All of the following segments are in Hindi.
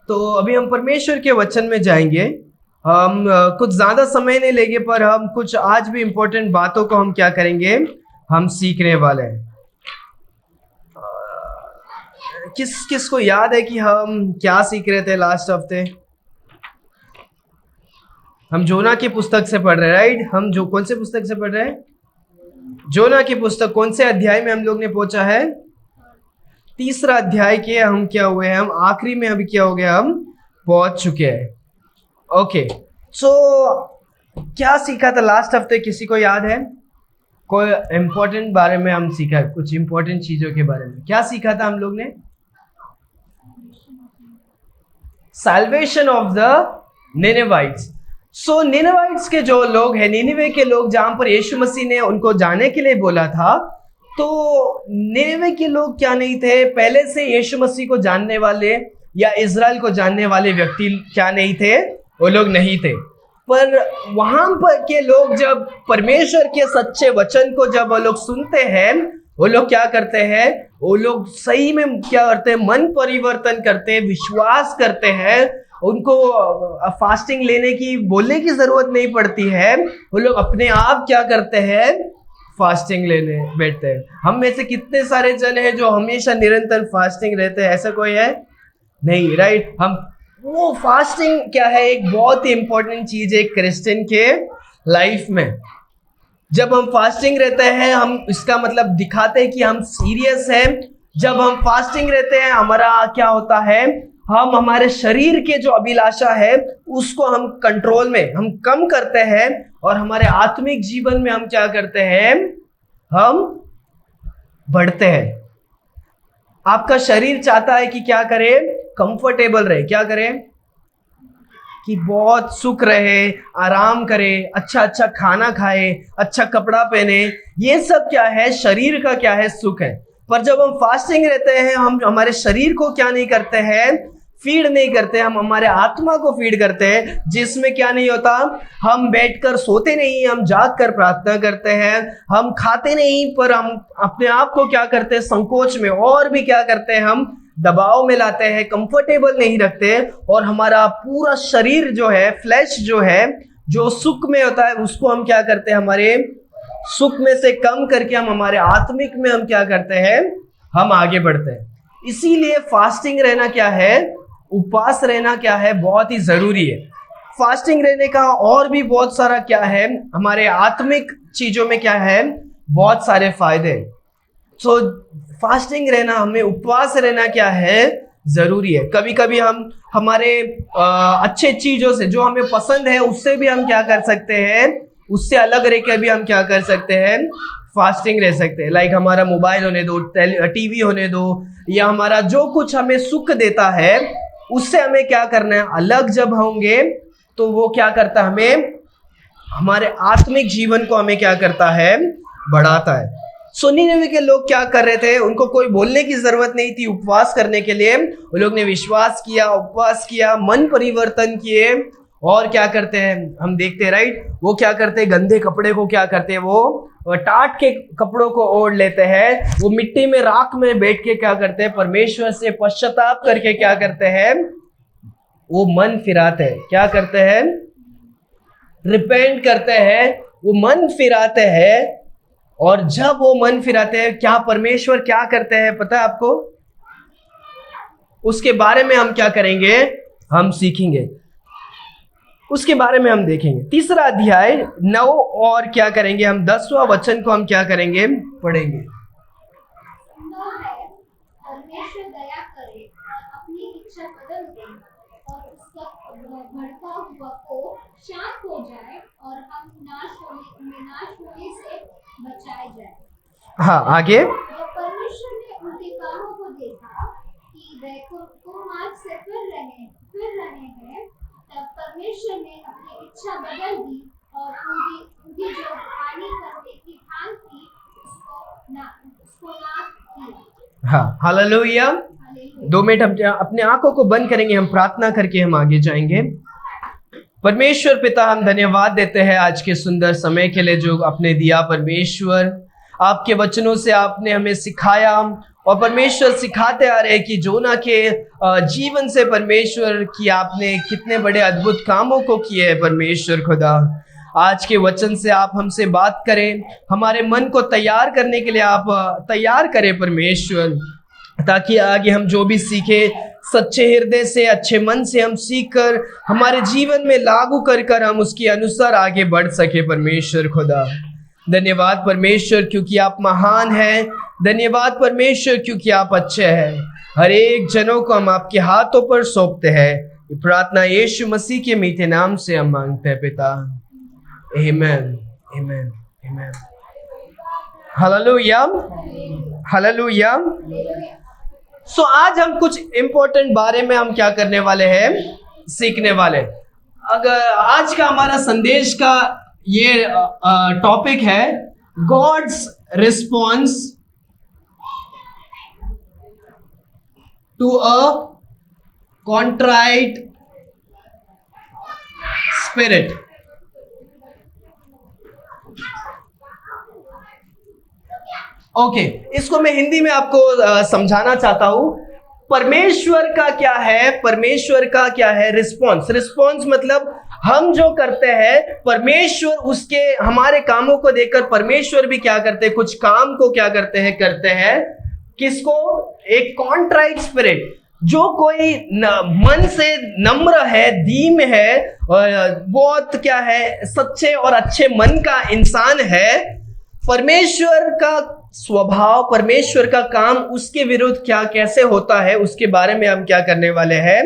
तो अभी हम परमेश्वर के वचन में जाएंगे। हम कुछ ज़्यादा समय नहीं लेंगे, पर हम कुछ आज भी इम्पोर्टेंट बातों को हम क्या करेंगे, हम सीखने वाले हैं। किस किस को याद है कि हम क्या सीख रहे थे लास्ट हफ्ते? हम जोना की पुस्तक से पढ़ रहे हैं, राइट? हम जो कौन से पुस्तक से पढ़ रहे हैं? जोना की पुस्तक। कौन से अध्याय में हम लोग ने पहुंचा है? तीसरा अध्याय के हम क्या हुए हैं, हम आखिरी में अभी क्या हो गया, हम पहुंच चुके हैं। ओके, सो क्या सीखा था लास्ट हफ्ते, किसी को याद है? कोई इंपॉर्टेंट बारे में हम सीखा, कुछ इंपॉर्टेंट चीजों के बारे में क्या सीखा था हम लोग ने? Salvation of the Ninevites. So Ninevites के जो लोग हैं, निनेवे के लोग, जहां पर यीशु मसीह ने उनको जाने के लिए बोला था, तो निनेवे के लोग क्या नहीं थे, पहले से यीशु मसीह को जानने वाले या इजराइल को जानने वाले व्यक्ति क्या नहीं थे, वो लोग नहीं थे। पर वहां पर के लोग जब परमेश्वर के सच्चे वचन को जब वो लोग सुनते हैं, वो लोग क्या करते हैं, वो लोग सही में क्या करते हैं, मन परिवर्तन करते हैं, विश्वास करते हैं। उनको फास्टिंग लेने की, बोलने की जरूरत नहीं पड़ती है। वो लोग अपने आप क्या करते हैं, फास्टिंग लेने बैठते हैं। हम में से कितने सारे जन हैं जो हमेशा निरंतर फास्टिंग रहते हैं? ऐसा कोई है? नहीं, राइट? हम वो फास्टिंग क्या है, एक बहुत ही इंपॉर्टेंट चीज है क्रिश्चियन के लाइफ में। जब हम फास्टिंग रहते हैं, हम इसका मतलब दिखाते हैं कि हम सीरियस हैं। जब हम फास्टिंग रहते हैं, हमारा क्या होता है, हम हमारे शरीर के जो अभिलाषा है उसको हम कंट्रोल में हम कम करते हैं, और हमारे आत्मिक जीवन में हम क्या करते हैं, हम बढ़ते हैं। आपका शरीर चाहता है कि क्या करे, कंफर्टेबल रहे, क्या करे, कि बहुत सुख रहे, आराम करे, अच्छा अच्छा खाना खाए, अच्छा कपड़ा पहने। ये सब क्या है, शरीर का क्या है, सुख है। पर जब हम फास्टिंग रहते हैं, हम हमारे शरीर को क्या नहीं करते हैं, फीड नहीं करते, हम हमारे आत्मा को फीड करते हैं। जिसमें क्या नहीं होता, हम बैठकर सोते नहीं, हम जाग कर प्रार्थना करते हैं। हम खाते नहीं, पर हम अपने आप को क्या करते हैं, संकोच में, और भी क्या करते हैं, हम दबाव में लाते हैं, कंफर्टेबल नहीं रखते। और हमारा पूरा शरीर जो है, फ्लैश जो है, जो सुख में होता है, उसको हम क्या करते हैं, हमारे सुख में से कम करके हम हमारे आत्मिक में हम क्या करते हैं, हम आगे बढ़ते हैं। इसीलिए फास्टिंग रहना क्या है, उपवास रहना क्या है, बहुत ही जरूरी है। फास्टिंग रहने का और भी बहुत सारा क्या है, हमारे आत्मिक चीजों में क्या है, बहुत सारे फायदे। सो फास्टिंग रहना, हमें उपवास रहना क्या है, जरूरी है। कभी कभी हम हमारे अच्छे चीजों से, जो हमें पसंद है, उससे भी हम क्या कर सकते हैं, उससे अलग रह के भी हम क्या कर सकते हैं, फास्टिंग रह सकते हैं। लाइक हमारा मोबाइल होने दो, टीवी होने दो, या हमारा जो कुछ हमें सुख देता है, उससे हमें क्या करना है, अलग जब होंगे तो वो क्या करता है, हमें हमारे आत्मिक जीवन को हमें क्या करता है, बढ़ाता है। सो निनेवे के लोग क्या कर रहे थे, उनको कोई बोलने की जरूरत नहीं थी उपवास करने के लिए। वो लोग ने विश्वास किया, उपवास किया, मन परिवर्तन किए, और क्या करते हैं, हम देखते हैं, राइट? वो क्या करते हैं, गंदे कपड़े को क्या करते हैं, वो टाट के कपड़ों को ओढ़ लेते हैं। वो मिट्टी में, राख में बैठ के क्या करते हैं, परमेश्वर से पश्चाताप करके क्या करते हैं, वो मन फिराते हैं, क्या करते हैं, रिपेंट करते हैं, वो मन फिराते हैं। और जब वो मन फिराते हैं, क्या परमेश्वर क्या करते हैं पता है आपको? उसके बारे में हम क्या करेंगे, हम सीखेंगे, उसके बारे में हम देखेंगे। तीसरा अध्याय 9 और क्या करेंगे, हम 10वां वचन को हम क्या करेंगे, पढ़ेंगे। परमेश्वर दया करे और अपनी इच्छा बदल दे, और उसका भड़का हुआ को शांत हो जाए, और हम नाश होने से बचाए जाए। हाँ, आगे। जब परमेश्वर ने उनके कामों को देखा कि वे कुमार्ग से फिर रहे हैं, तब परमेश्वर ने अपनी इच्छा बदल दी, और उनकी जो हानि करने की ठान थी, उसको नाश किया। हाँ, हालेलुया। 2 मिनट हम अपने आंखों को बंद करेंगे, हम प्रार्थना करके हम आगे जाएंगे। परमेश्वर पिता, हम धन्यवाद देते हैं आज के सुंदर समय के लिए जो आपने दिया। परमेश्वर, आपके वचनों से आपने हमें सिखाया, और परमेश्वर सिखाते आ रहे हैं कि जोना के जीवन से परमेश्वर की आपने कितने बड़े अद्भुत कामों को किए हैं परमेश्वर खुदा। आज के वचन से आप हमसे बात करें, हमारे मन को तैयार करने के लिए आप तैयार करें परमेश्वर, ताकि आगे हम जो भी सीखे सच्चे हृदय से, अच्छे मन से हम सीख कर हमारे जीवन में लागू कर कर हम उसके अनुसार आगे बढ़ सके परमेश्वर खुदा। धन्यवाद परमेश्वर क्योंकि आप महान हैं। धन्यवाद परमेश्वर क्योंकि आप अच्छे हैं। हर एक जनों को हम आपके हाथों पर सौंपते हैं। ये प्रार्थना यीशु मसीह के मीठे नाम से हम मांगते हैं पिता। आमीन, आमीन, आमीन। Hallelujah, hallelujah. सो आज हम कुछ इंपॉर्टेंट बारे में हम क्या करने वाले हैं, सीखने वाले। अगर आज का हमारा संदेश का ये टॉपिक है God's response to a contrite spirit. Okay, इसको मैं हिंदी में आपको समझाना चाहता हूं। परमेश्वर का क्या है, परमेश्वर का क्या है रिस्पॉन्स। रिस्पॉन्स मतलब हम जो करते हैं, परमेश्वर उसके हमारे कामों को देखकर परमेश्वर भी क्या करते हैं, कुछ काम को क्या करते हैं किसको, एक कॉन्ट्राइट स्पिरिट, जो कोई मन से नम्र है, दीन है और बहुत क्या है, सच्चे और अच्छे मन का इंसान है। परमेश्वर का स्वभाव, परमेश्वर का काम उसके विरुद्ध क्या कैसे होता है, उसके बारे में हम क्या करने वाले हैं,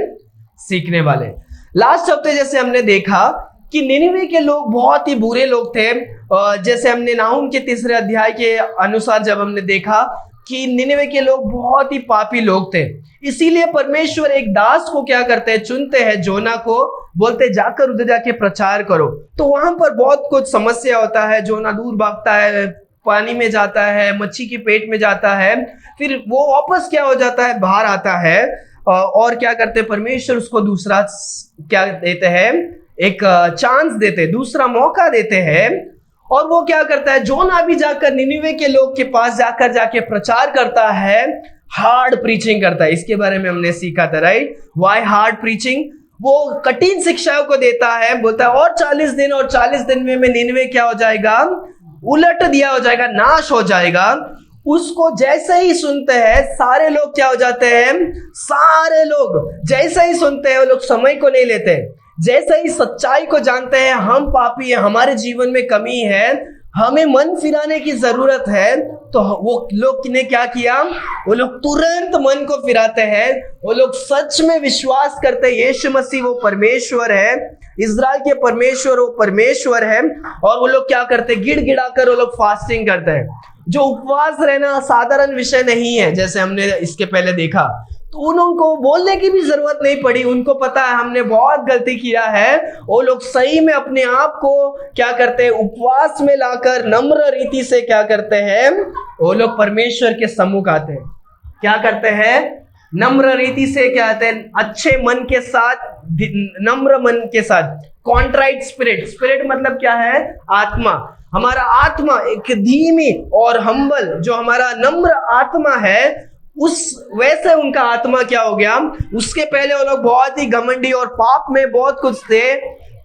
सीखने वाले। लास्ट हफ्ते जैसे हमने देखा कि निनिवे के लोग बहुत ही बुरे लोग थे। जैसे हमने नाहुम के 3 अध्याय के अनुसार जब हमने देखा कि निनिवे के लोग बहुत ही पापी लोग थे, इसीलिए परमेश्वर एक दास को क्या करते हैं, चुनते हैं, जोना को बोलते जाकर उधर जाके प्रचार करो। तो वहां पर बहुत कुछ समस्या होता है। जोना दूर भागता है, पानी में जाता है, मच्छी के पेट में जाता है, फिर वो वापस क्या हो जाता है, बाहर आता है। और क्या करते हैं, परमेश्वर उसको दूसरा क्या देते हैं, एक चांस देते हैं, दूसरा मौका देते हैं। और वो क्या करता है, जोना भी जाकर निनिवे के लोग के पास जाके प्रचार करता है, हार्ड प्रीचिंग करता है। इसके बारे में हमने सीखा था, राइट। Why hard preaching? वो कठिन शिक्षाओं को देता है, बोलता है और 40 दिन और 40 दिन में निनिवे क्या हो जाएगा, उलट दिया हो जाएगा, नाश हो जाएगा। उसको जैसे ही सुनते हैं सारे लोग क्या हो जाते हैं, सारे लोग जैसे ही सुनते हैं वो लोग समय को नहीं लेते। जैसे ही सच्चाई को जानते हैं, हम पापी हैं, हमारे जीवन में कमी है, हमें मन फिराने की जरूरत है, तो वो लोग ने क्या किया, वो लोग तुरंत मन को फिराते हैं। वो लोग सच में विश्वास करते हैं यीशु मसीह वो परमेश्वर है, इज़राइल के परमेश्वर वो परमेश्वर है। और वो लोग क्या करते हैं, गिड़गिड़ा कर वो लोग फास्टिंग करते हैं। जो उपवास रहना साधारण विषय नहीं है, जैसे हमने इसके पहले देखा, तो उनको बोलने की भी जरूरत नहीं पड़ी। उनको पता है हमने बहुत गलती किया है। वो लोग सही में अपने आप को क्या करते हैं, उपवास में लाकर नम्र रीति से क्या करते हैं, वो लोग परमेश्वर के सम्मुख आते हैं। क्या करते हैं, नम्र रीति से क्या कहते हैं, अच्छे मन के साथ, नम्र मन के साथ। कॉन्ट्राइट स्पिरिट, स्पिरिट मतलब क्या है, आत्मा। हमारा आत्मा एक धीमी और हम्बल, जो हमारा नम्र आत्मा है, उस वैसे उनका आत्मा क्या हो गया। उसके पहले वो लोग बहुत ही घमंडी और पाप में बहुत कुछ थे,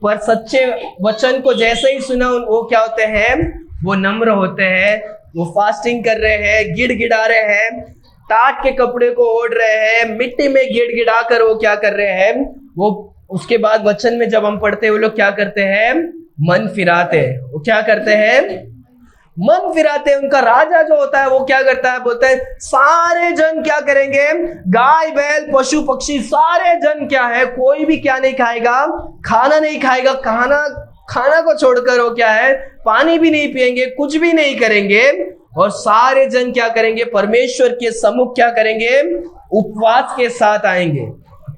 पर सच्चे वचन को जैसे ही सुना वो क्या होते हैं, वो नम्र होते हैं। वो फास्टिंग कर रहे हैं, गिड़गिड़ा रहे हैं, टाट के कपड़े को ओढ़ रहे हैं, मिट्टी में गिड़गिड़ा कर वो क्या कर रहे हैं, वो उसके बाद वचन में जब हम पढ़ते हैं, वो लोग क्या करते हैं, मन फिराते हैं। वो क्या करते हैं, मन फिराते हैं। उनका राजा जो होता है वो क्या करता है, बोलता है सारे जन क्या करेंगे, गाय बैल पशु पक्षी सारे जन क्या है, कोई भी क्या नहीं खाएगा, खाना नहीं खाएगा। खाना को छोड़कर वो क्या है, पानी भी नहीं पिएंगे, कुछ भी नहीं करेंगे। और सारे जन क्या करेंगे, परमेश्वर के सम्मुख क्या करेंगे, उपवास के साथ आएंगे।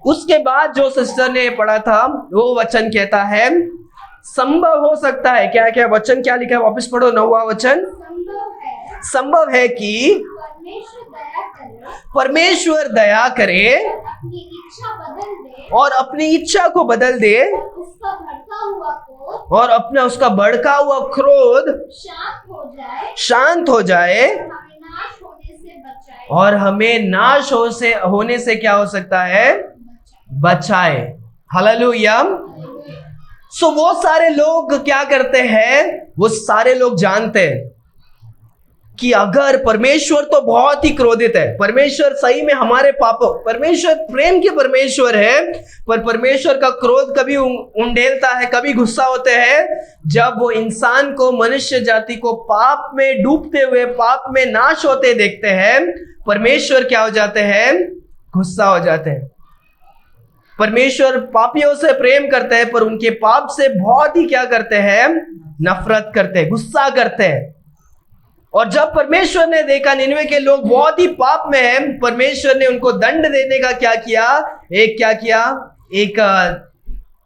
उसके बाद जो सिस्टर ने पढ़ा था वो वचन कहता है, संभव हो सकता है, क्या क्या वचन क्या लिखा है, वापस पढ़ो 9वां वचन। संभव है कि परमेश्वर दया करे अपनी इच्छा बदल दे और अपनी इच्छा को बदल दे, उसका भड़का हुआ क्रोध और अपना उसका भड़का हुआ क्रोध शांत हो जाए शांत हो जाए, हमें नाश होने से बचाए और हमें नाश होने से क्या हो सकता है, बचाए। हालेलुया। सो वो सारे लोग क्या करते हैं, वो सारे लोग जानते हैं कि अगर परमेश्वर तो बहुत ही क्रोधित है, परमेश्वर सही में हमारे पापों, परमेश्वर प्रेम के परमेश्वर है, पर परमेश्वर का क्रोध कभी उंडेलता है, कभी गुस्सा होते हैं जब वो इंसान को, मनुष्य जाति को पाप में डूबते हुए, पाप में नाश होते देखते हैं। परमेश्वर क्या हो जाते हैं, गुस्सा हो जाते हैं। परमेश्वर पापियों से प्रेम करते हैं, पर उनके पाप से बहुत ही क्या करते हैं, नफरत करते हैं, गुस्सा करते हैं। और जब परमेश्वर ने देखा निनवे के लोग बहुत ही पाप में हैं, परमेश्वर ने उनको दंड देने का क्या किया,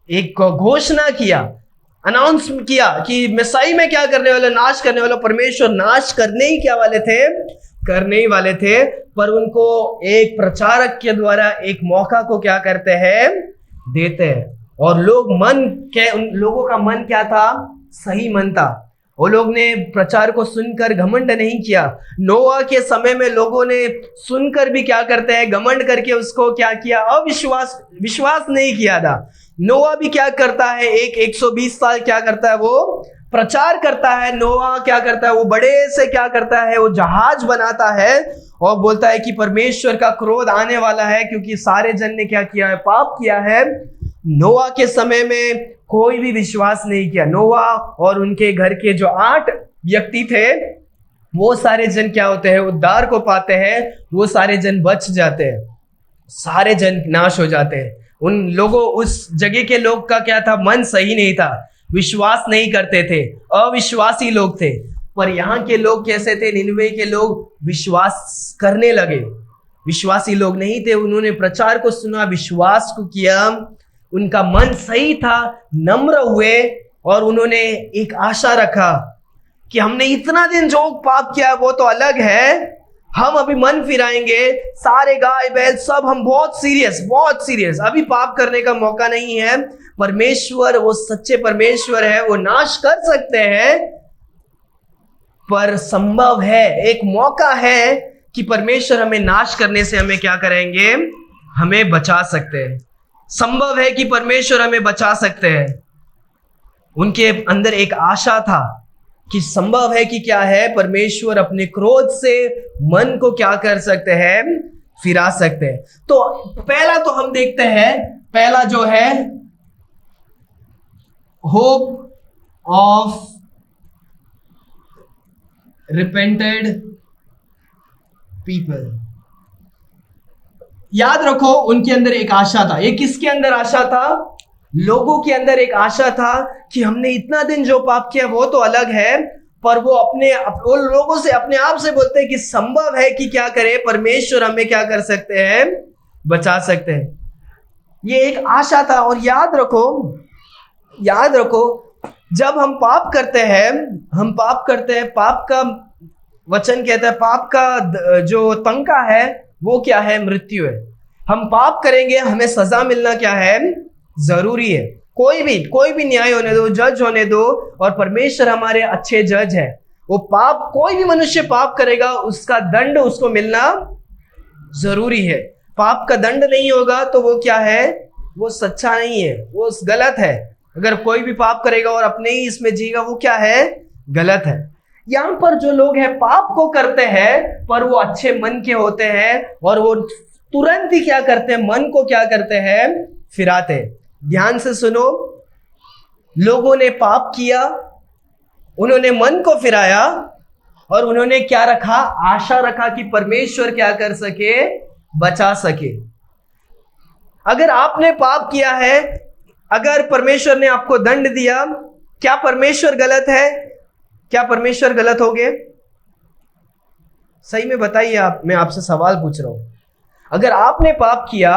एक घोषणा किया, अनाउंस किया कि मसीह में क्या करने वाले, नाश करने वाले। परमेश्वर नाश करने ही क्या वाले थे, करने ही वाले थे, पर उनको एक प्रचारक के द्वारा एक मौका को क्या करते हैं, देते हैं। और उन लोगों का मन क्या था, सही मन था। वो लोग ने प्रचार को सुनकर घमंड नहीं किया। नोआ के समय में लोगों ने सुनकर भी क्या करते हैं, घमंड करके उसको क्या किया, विश्वास नहीं किया था। नोआ भी क्या करता है, 120 साल क्या करता है, वो प्रचार करता है। नोआ क्या करता है, वो बड़े से क्या करता है, वो जहाज बनाता है और बोलता है कि परमेश्वर का क्रोध आने वाला है, क्योंकि सारे जन ने क्या किया है, पाप किया है। नोआ के समय में कोई भी विश्वास नहीं किया। नोआ और उनके घर के जो 8 व्यक्ति थे, वो सारे जन क्या होते हैं, उद्धार को पाते हैं। वो सारे जन बच जाते हैं, सारे जन नाश हो जाते हैं। उन लोगों, उस जगह के लोग का क्या था, मन सही नहीं था, विश्वास नहीं करते थे, अविश्वासी लोग थे। पर यहाँ के लोग कैसे थे, निनवे के लोग विश्वास करने लगे। विश्वासी लोग नहीं थे, उन्होंने प्रचार को सुना, विश्वास को किया, उनका मन सही था, नम्र हुए और उन्होंने एक आशा रखा कि हमने इतना दिन जो पाप किया वो तो अलग है, हम अभी मन फिराएंगे, सारे गाय बैल सब, हम बहुत सीरियस, अभी पाप करने का मौका नहीं है। परमेश्वर वो सच्चे परमेश्वर है, वो नाश कर सकते हैं, पर संभव है, एक मौका है कि परमेश्वर हमें नाश करने से हमें क्या करेंगे, हमें बचा सकते हैं। संभव है कि परमेश्वर हमें बचा सकते हैं। उनके अंदर एक आशा था कि संभव है कि क्या है, परमेश्वर अपने क्रोध से मन को क्या कर सकते हैं, फिरा सकते हैं। तो पहला तो हम देखते हैं, पहला जो है होप ऑफ रिपेंटेड पीपल। याद रखो, उनके अंदर एक आशा था। ये किसके अंदर आशा था, लोगों के अंदर एक आशा था कि हमने इतना दिन जो पाप किया वो तो अलग है, पर वो लोगों से, अपने आप से बोलते हैं कि संभव है कि क्या करे, परमेश्वर हमें क्या कर सकते हैं, बचा सकते हैं। ये एक आशा था। और याद रखो जब हम पाप करते हैं, पाप का वचन कहता है, पाप का जो तंका है वो क्या है, मृत्यु है। हम पाप करेंगे, हमें सजा मिलना क्या है, जरूरी है। कोई भी न्याय होने दो, जज होने दो, और परमेश्वर हमारे अच्छे जज है। वो कोई भी मनुष्य पाप करेगा, उसका दंड उसको मिलना जरूरी है। पाप का दंड नहीं होगा तो वो क्या है, वो सच्चा नहीं है, वो गलत है। अगर कोई भी पाप करेगा और अपने ही इसमें जिएगा, वो क्या है, गलत है। यहाँ पर जो लोग हैं पाप को करते हैं, पर वो अच्छे मन के होते हैं, और वो तुरंत ही क्या करते हैं, मन को क्या करते हैं, फिराते। ध्यान से सुनो, लोगों ने पाप किया, उन्होंने मन को फिराया, और उन्होंने क्या रखा, आशा रखा कि परमेश्वर क्या कर सके, बचा सके। अगर आपने पाप किया है, अगर परमेश्वर ने आपको दंड दिया, क्या परमेश्वर गलत है, क्या परमेश्वर गलत हो गए? सही में बताइए आप, मैं आपसे सवाल पूछ रहा हूं। अगर आपने पाप किया,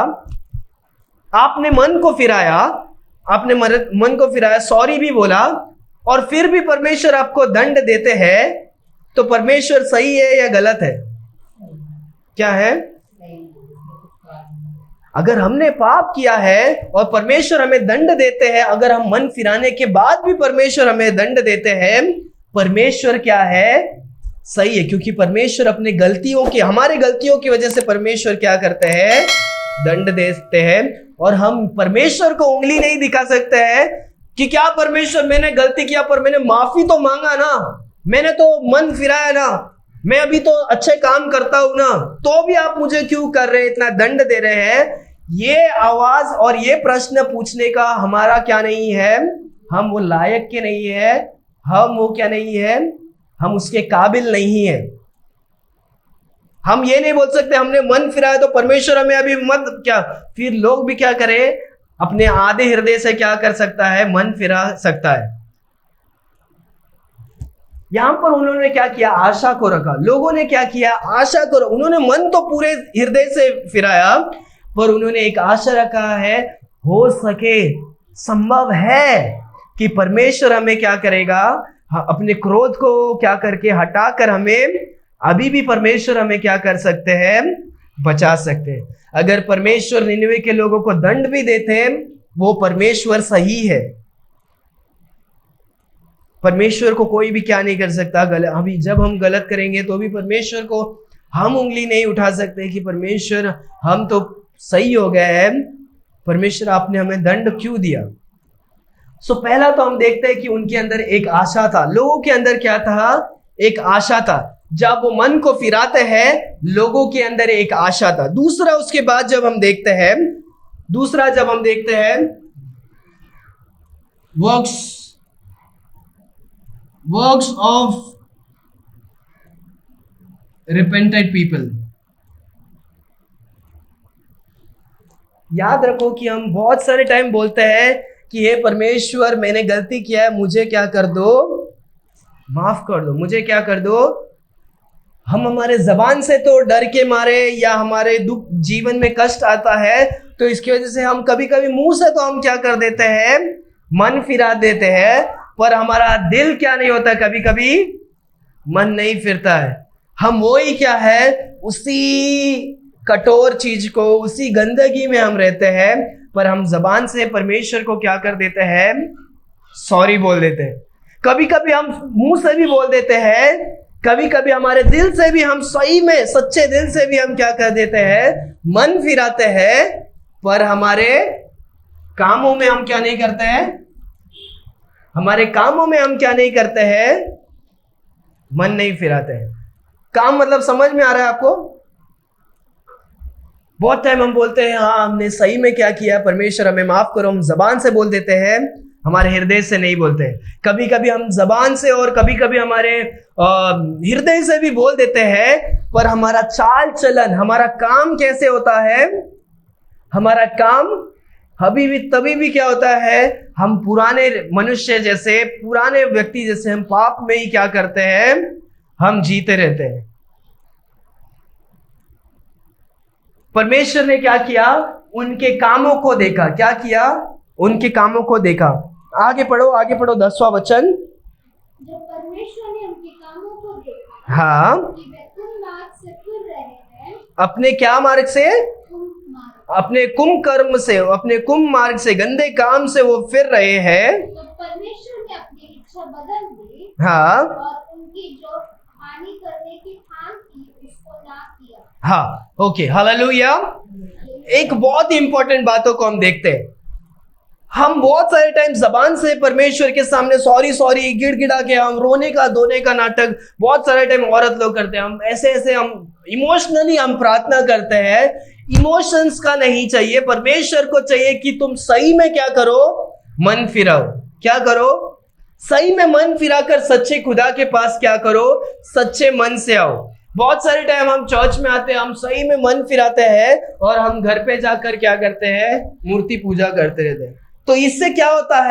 आपने मन को फिराया, सॉरी भी बोला, और फिर भी परमेश्वर आपको दंड देते हैं, तो परमेश्वर सही है या गलत है, क्या है? अगर हमने पाप किया है और परमेश्वर हमें दंड देते हैं, अगर हम मन फिराने के बाद भी परमेश्वर हमें दंड देते हैं, परमेश्वर क्या है, सही है, क्योंकि परमेश्वर अपने गलतियों की, हमारे गलतियों की वजह से परमेश्वर क्या करते हैं, दंड देते हैं। और हम परमेश्वर को उंगली नहीं दिखा सकते हैं कि क्या परमेश्वर मैंने गलती किया पर मैंने माफी तो मांगा ना, मैंने तो मन फिराया ना, मैं अभी तो अच्छे काम करता हूं ना, तो भी आप मुझे क्यों कर रहे हैं, इतना दंड दे रहे हैं। ये आवाज और ये प्रश्न पूछने का हमारा क्या नहीं है, हम वो लायक के नहीं है, हम वो क्या नहीं है, हम उसके काबिल नहीं है। हम ये नहीं बोल सकते हमने मन फिराया तो परमेश्वर हमें अभी मत क्या, फिर लोग भी क्या करें, अपने आधे हृदय से क्या कर सकता है, मन फिरा सकता है। यहां पर उन्होंने क्या किया, आशा को रखा। लोगों ने क्या किया, आशा को, उन्होंने मन तो पूरे हृदय से फिराया, पर उन्होंने एक आशा रखा है, हो सके, संभव है कि परमेश्वर हमें क्या करेगा, अपने क्रोध को क्या करके हटाकर हमें, अभी भी परमेश्वर हमें क्या कर सकते हैं, बचा सकते हैं। अगर परमेश्वर निनवे के लोगों को दंड भी देते हैं, वो परमेश्वर सही है। परमेश्वर को कोई भी क्या नहीं कर सकता। अभी जब हम गलत करेंगे तो भी परमेश्वर को हम उंगली नहीं उठा सकते कि परमेश्वर हम तो सही हो गए हैं, परमेश्वर आपने हमें दंड क्यों दिया। सो पहला तो हम देखते हैं कि उनके अंदर एक आशा था, लोगों के अंदर क्या था, एक आशा था। जब वो मन को फिराते हैं, लोगों के अंदर एक आशा था। दूसरा उसके बाद जब हम देखते हैं, वर्क्स ऑफ रिपेंटेड पीपल। याद रखो कि हम बहुत सारे टाइम बोलते हैं कि हे परमेश्वर मैंने गलती किया है, मुझे क्या कर दो, माफ कर दो, मुझे क्या कर दो। हम हमारे जबान से तो डर के मारे या हमारे दुख जीवन में कष्ट आता है तो इसकी वजह से हम कभी कभी मुंह से तो हम क्या कर देते हैं, मन फिरा देते हैं, पर हमारा दिल क्या नहीं होता, कभी कभी मन नहीं फिरता है। हम वो ही क्या है, उसी कठोर चीज को, उसी गंदगी में हम रहते हैं, पर हम जबान से परमेश्वर को क्या कर देते हैं, सॉरी बोल देते हैं। कभी कभी हम मुंह से भी बोल देते हैं, कभी कभी हमारे दिल से भी हम सही में सच्चे दिल से भी हम क्या कर देते हैं, मन फिराते हैं, पर हमारे कामों में हम क्या नहीं करते हैं, हमारे कामों में हम क्या नहीं करते हैं, मन नहीं फिराते हैं। काम मतलब समझ में आ रहा है आपको। बहुत टाइम हम बोलते हैं हाँ हमने सही में क्या किया, परमेश्वर हमें माफ करो, हम जबान से बोल देते हैं, हमारे हृदय से नहीं बोलते। कभी कभी हम जबान से और कभी कभी हमारे हृदय से भी बोल देते हैं, पर हमारा चाल चलन, हमारा काम कैसे होता है, हमारा काम अभी भी तभी भी क्या होता है, हम पुराने मनुष्य जैसे, पुराने व्यक्ति जैसे हम पाप में ही क्या करते हैं, हम जीते रहते हैं। परमेश्वर ने क्या किया, उनके कामों को देखा। क्या किया, उनके कामों को देखा। आगे पढ़ो 10वां वचन। जब परमेश्वर ने उनके कामों को देखा, हाँ, कि वे कुमार्ग से फिर रहे हैं, अपने क्या मार्ग से, कुमार्ग, अपने कुम से, अपने कुम मार्ग से, गंदे काम से वो फिर रहे हैं, तो परमेश्वर ने अपनी इच्छा बदल दी, हाँ, और उनकी जो हानि करने की ठान थी उसको ना किया। हाँ, ओके, हालेलुया। एक बहुत ही इंपॉर्टेंट बातों को हम देखते हैं। हम बहुत सारे टाइम जबान से परमेश्वर के सामने सॉरी गिड़गिड़ा के हम रोने का धोने का नाटक बहुत सारे टाइम औरत लोग करते हैं। हम ऐसे हम इमोशनली हम प्रार्थना करते हैं। इमोशंस का नहीं चाहिए, परमेश्वर को चाहिए कि तुम सही में क्या करो, मन फिराओ। क्या करो, सही में मन फिराकर सच्चे खुदा के पास क्या करो, सच्चे मन से आओ। बहुत सारे टाइम हम चर्च में आते हैं, हम सही में मन फिराते हैं और हम घर पे जाकर क्या करते हैं, मूर्ति पूजा करते रहते हैं। तो इससे क्या होता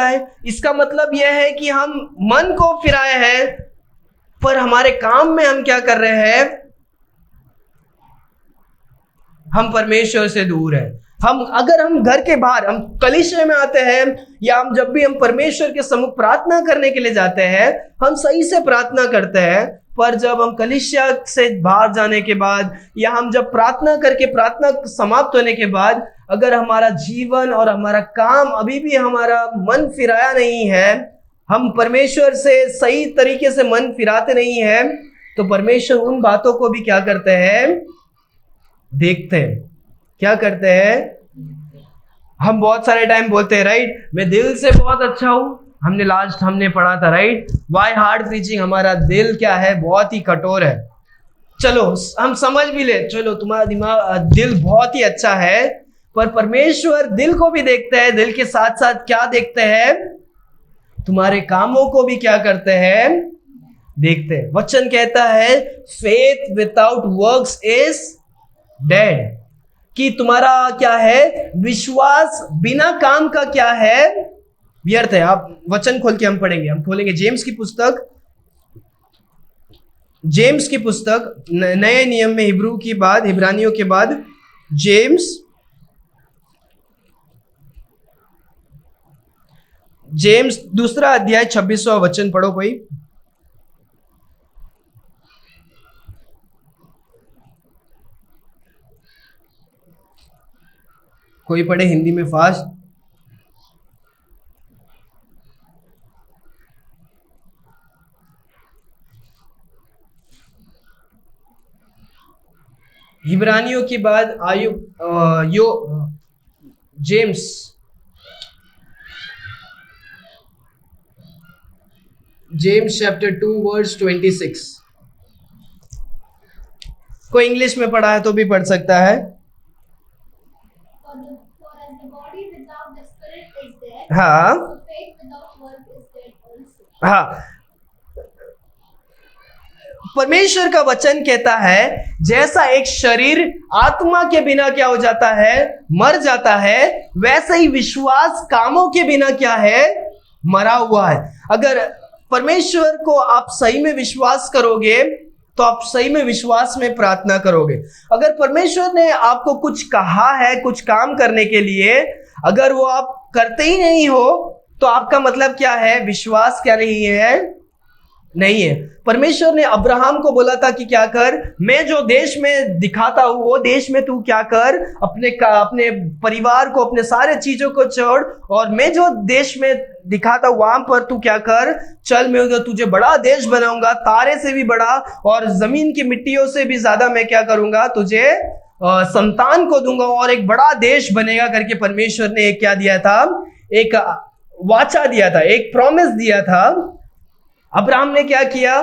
है, इसका मतलब यह है कि हम मन को फिराए हैं, पर हमारे काम में हम क्या कर रहे हैं, हम परमेश्वर से दूर हैं। अगर हम घर के बाहर, हम कलीसिया में आते हैं या हम जब भी हम परमेश्वर के सम्मुख प्रार्थना करने के लिए जाते हैं, हम सही से प्रार्थना करते हैं, पर जब हम कलीसिया से बाहर जाने के बाद या हम जब प्रार्थना करके प्रार्थना समाप्त होने के बाद अगर हमारा जीवन और हमारा काम अभी भी हमारा मन फिराया नहीं है, हम परमेश्वर से सही तरीके से मन फिराते नहीं है, तो परमेश्वर उन बातों को भी क्या करते हैं, देखते हैं। क्या करते हैं? हम बहुत सारे टाइम बोलते हैं राइट, मैं दिल से बहुत अच्छा हूं। हमने पढ़ा था राइट, वाई हार्ड प्रीचिंग, हमारा दिल क्या है, बहुत ही कठोर है। चलो हम समझ भी ले, चलो तुम्हारा दिल बहुत ही अच्छा है, पर परमेश्वर दिल को भी देखते हैं। दिल के साथ साथ क्या देखते हैं? तुम्हारे कामों को भी क्या करते हैं? देखते हैं। वचन कहता है faith without works is dead, कि तुम्हारा क्या है, विश्वास बिना काम का क्या है, व्यर्थ है। आप वचन खोल के हम पढ़ेंगे, हम खोलेंगे जेम्स की पुस्तक, नए नियम में हिब्रानियों के बाद जेम्स दूसरा अध्याय 26वां वचन पढ़ो कोई। कोई पढ़े हिंदी में फास्ट। हिब्रानियों के बाद जेम्स चैप्टर 2 वर्स 26। कोई इंग्लिश में पढ़ा है तो भी पढ़ सकता है। हाँ हाँ, परमेश्वर का वचन कहता है जैसा एक शरीर आत्मा के बिना क्या हो जाता है, मर जाता है, वैसे ही विश्वास कामों के बिना क्या है, मरा हुआ है। अगर परमेश्वर को आप सही में विश्वास करोगे तो आप सही में विश्वास में प्रार्थना करोगे। अगर परमेश्वर ने आपको कुछ कहा है कुछ काम करने के लिए, अगर वो आप करते ही नहीं हो तो आपका मतलब क्या है, विश्वास क्या नहीं है। परमेश्वर ने अब्राहम को बोला था कि क्या कर, मैं जो देश में दिखाता हूं वो देश में तू क्या कर, अपने परिवार को, अपने सारे चीजों को छोड़, और मैं जो देश में दिखाता हूं वहां पर तू क्या कर, चल, मैं तुझे बड़ा देश बनाऊंगा, तारे से भी बड़ा और जमीन की मिट्टियों से भी ज्यादा मैं क्या करूंगा, तुझे संतान को दूंगा और एक बड़ा देश बनेगा करके परमेश्वर ने एक क्या दिया था, एक वाचा दिया था, एक प्रॉमिस दिया था। अब्राहम ने क्या किया,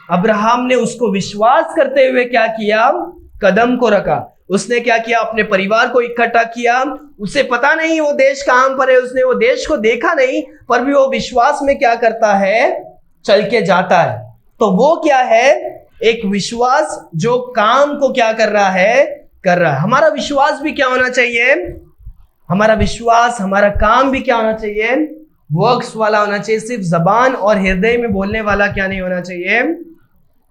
अब्राहम ने उसको विश्वास करते हुए क्या किया, कदम को रखा। उसने क्या किया, अपने परिवार को इकट्ठा किया। उसे पता नहीं वो देश कहां पर है, उसने वो देश को देखा नहीं, पर भी वो विश्वास में क्या करता है, चल के जाता है। तो वो क्या है, एक विश्वास जो काम को क्या कर रहा है। हमारा विश्वास भी क्या होना चाहिए, हमारा विश्वास, हमारा काम भी क्या होना चाहिए, वर्क्स वाला होना चाहिए। सिर्फ जबान और हृदय में बोलने वाला क्या नहीं होना चाहिए,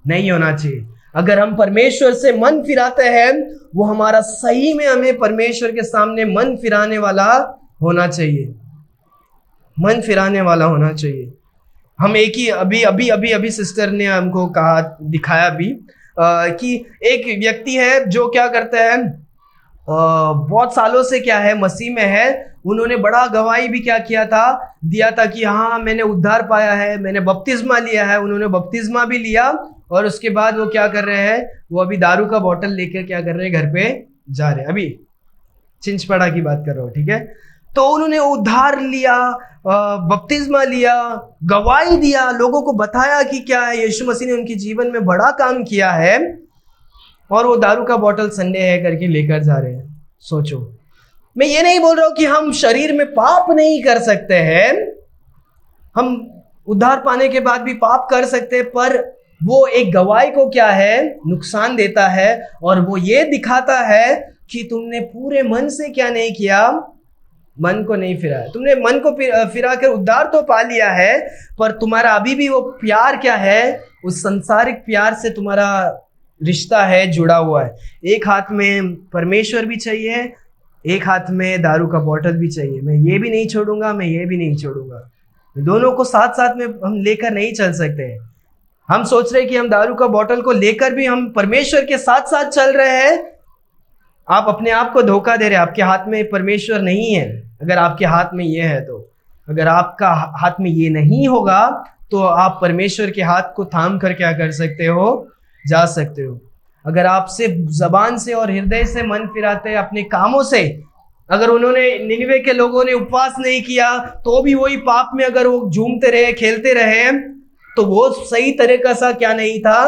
नहीं होना चाहिए। अगर हम परमेश्वर से मन फिराते हैं, वो हमारा सही में हमें परमेश्वर के सामने मन फिराने वाला होना चाहिए, मन फिराने वाला होना चाहिए। हम एक ही अभी सिस्टर ने हमको कहा, दिखाया भी कि एक व्यक्ति है जो क्या करते हैं, बहुत सालों से क्या है, मसीह में है। उन्होंने बड़ा गवाही भी क्या दिया था कि हाँ मैंने उद्धार पाया है, मैंने बपतिस्मा लिया है। उन्होंने बपतिस्मा भी लिया और उसके बाद वो क्या कर रहे हैं, वो अभी दारू का बोतल लेकर क्या कर रहे हैं, घर पे जा रहे हैं। अभी चिंचपड़ा की बात कर रहा हूँ, ठीक है। तो उन्होंने उद्धार लिया, बपतिस्मा लिया, गवाही दिया, लोगों को बताया कि क्या है, यीशु मसीह ने उनके जीवन में बड़ा काम किया है, और वो दारू का बोतल संडे है करके लेकर जा रहे हैं। सोचो, मैं ये नहीं बोल रहा हूं कि हम शरीर में पाप नहीं कर सकते हैं, हम उद्धार पाने के बाद भी पाप कर सकते हैं, पर वो एक गवाही को क्या है, नुकसान देता है, और वो ये दिखाता है कि तुमने पूरे मन से क्या नहीं किया, मन को नहीं फिराया। तुमने मन को फिरा कर उद्धार तो पा लिया है, पर तुम्हारा अभी भी वो प्यार क्या है, उस संसारिक प्यार से तुम्हारा रिश्ता है, जुड़ा हुआ है। एक हाथ में परमेश्वर भी चाहिए, एक हाथ में दारू का बोतल भी चाहिए। मैं ये भी नहीं छोड़ूंगा, मैं ये भी नहीं छोड़ूंगा। दोनों को साथ साथ में हम लेकर नहीं चल सकते हैं। हम सोच रहे हैं कि हम दारू का बोतल को लेकर भी हम परमेश्वर के साथ साथ चल रहे हैं। आप अपने आप को धोखा दे रहे हैं। आपके हाथ में परमेश्वर नहीं है। अगर आपके हाथ में ये है तो अगर आपका हाथ में ये नहीं होगा तो आप परमेश्वर के हाथ को थाम कर क्या कर सकते हो, जा सकते हो। अगर आप सिर्फ जबान से और हृदय से मन फिराते अपने कामों से, अगर उन्होंने निनिवे के लोगों ने उपवास नहीं किया तो भी वही पाप में अगर वो झूमते रहे, खेलते रहे, तो वो सही तरीका सा क्या नहीं था,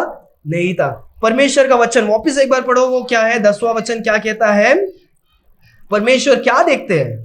नहीं था। परमेश्वर का वचन वापिस एक बार पढ़ो, वो क्या है, 10वां वचन क्या कहता है, परमेश्वर क्या देखते हैं।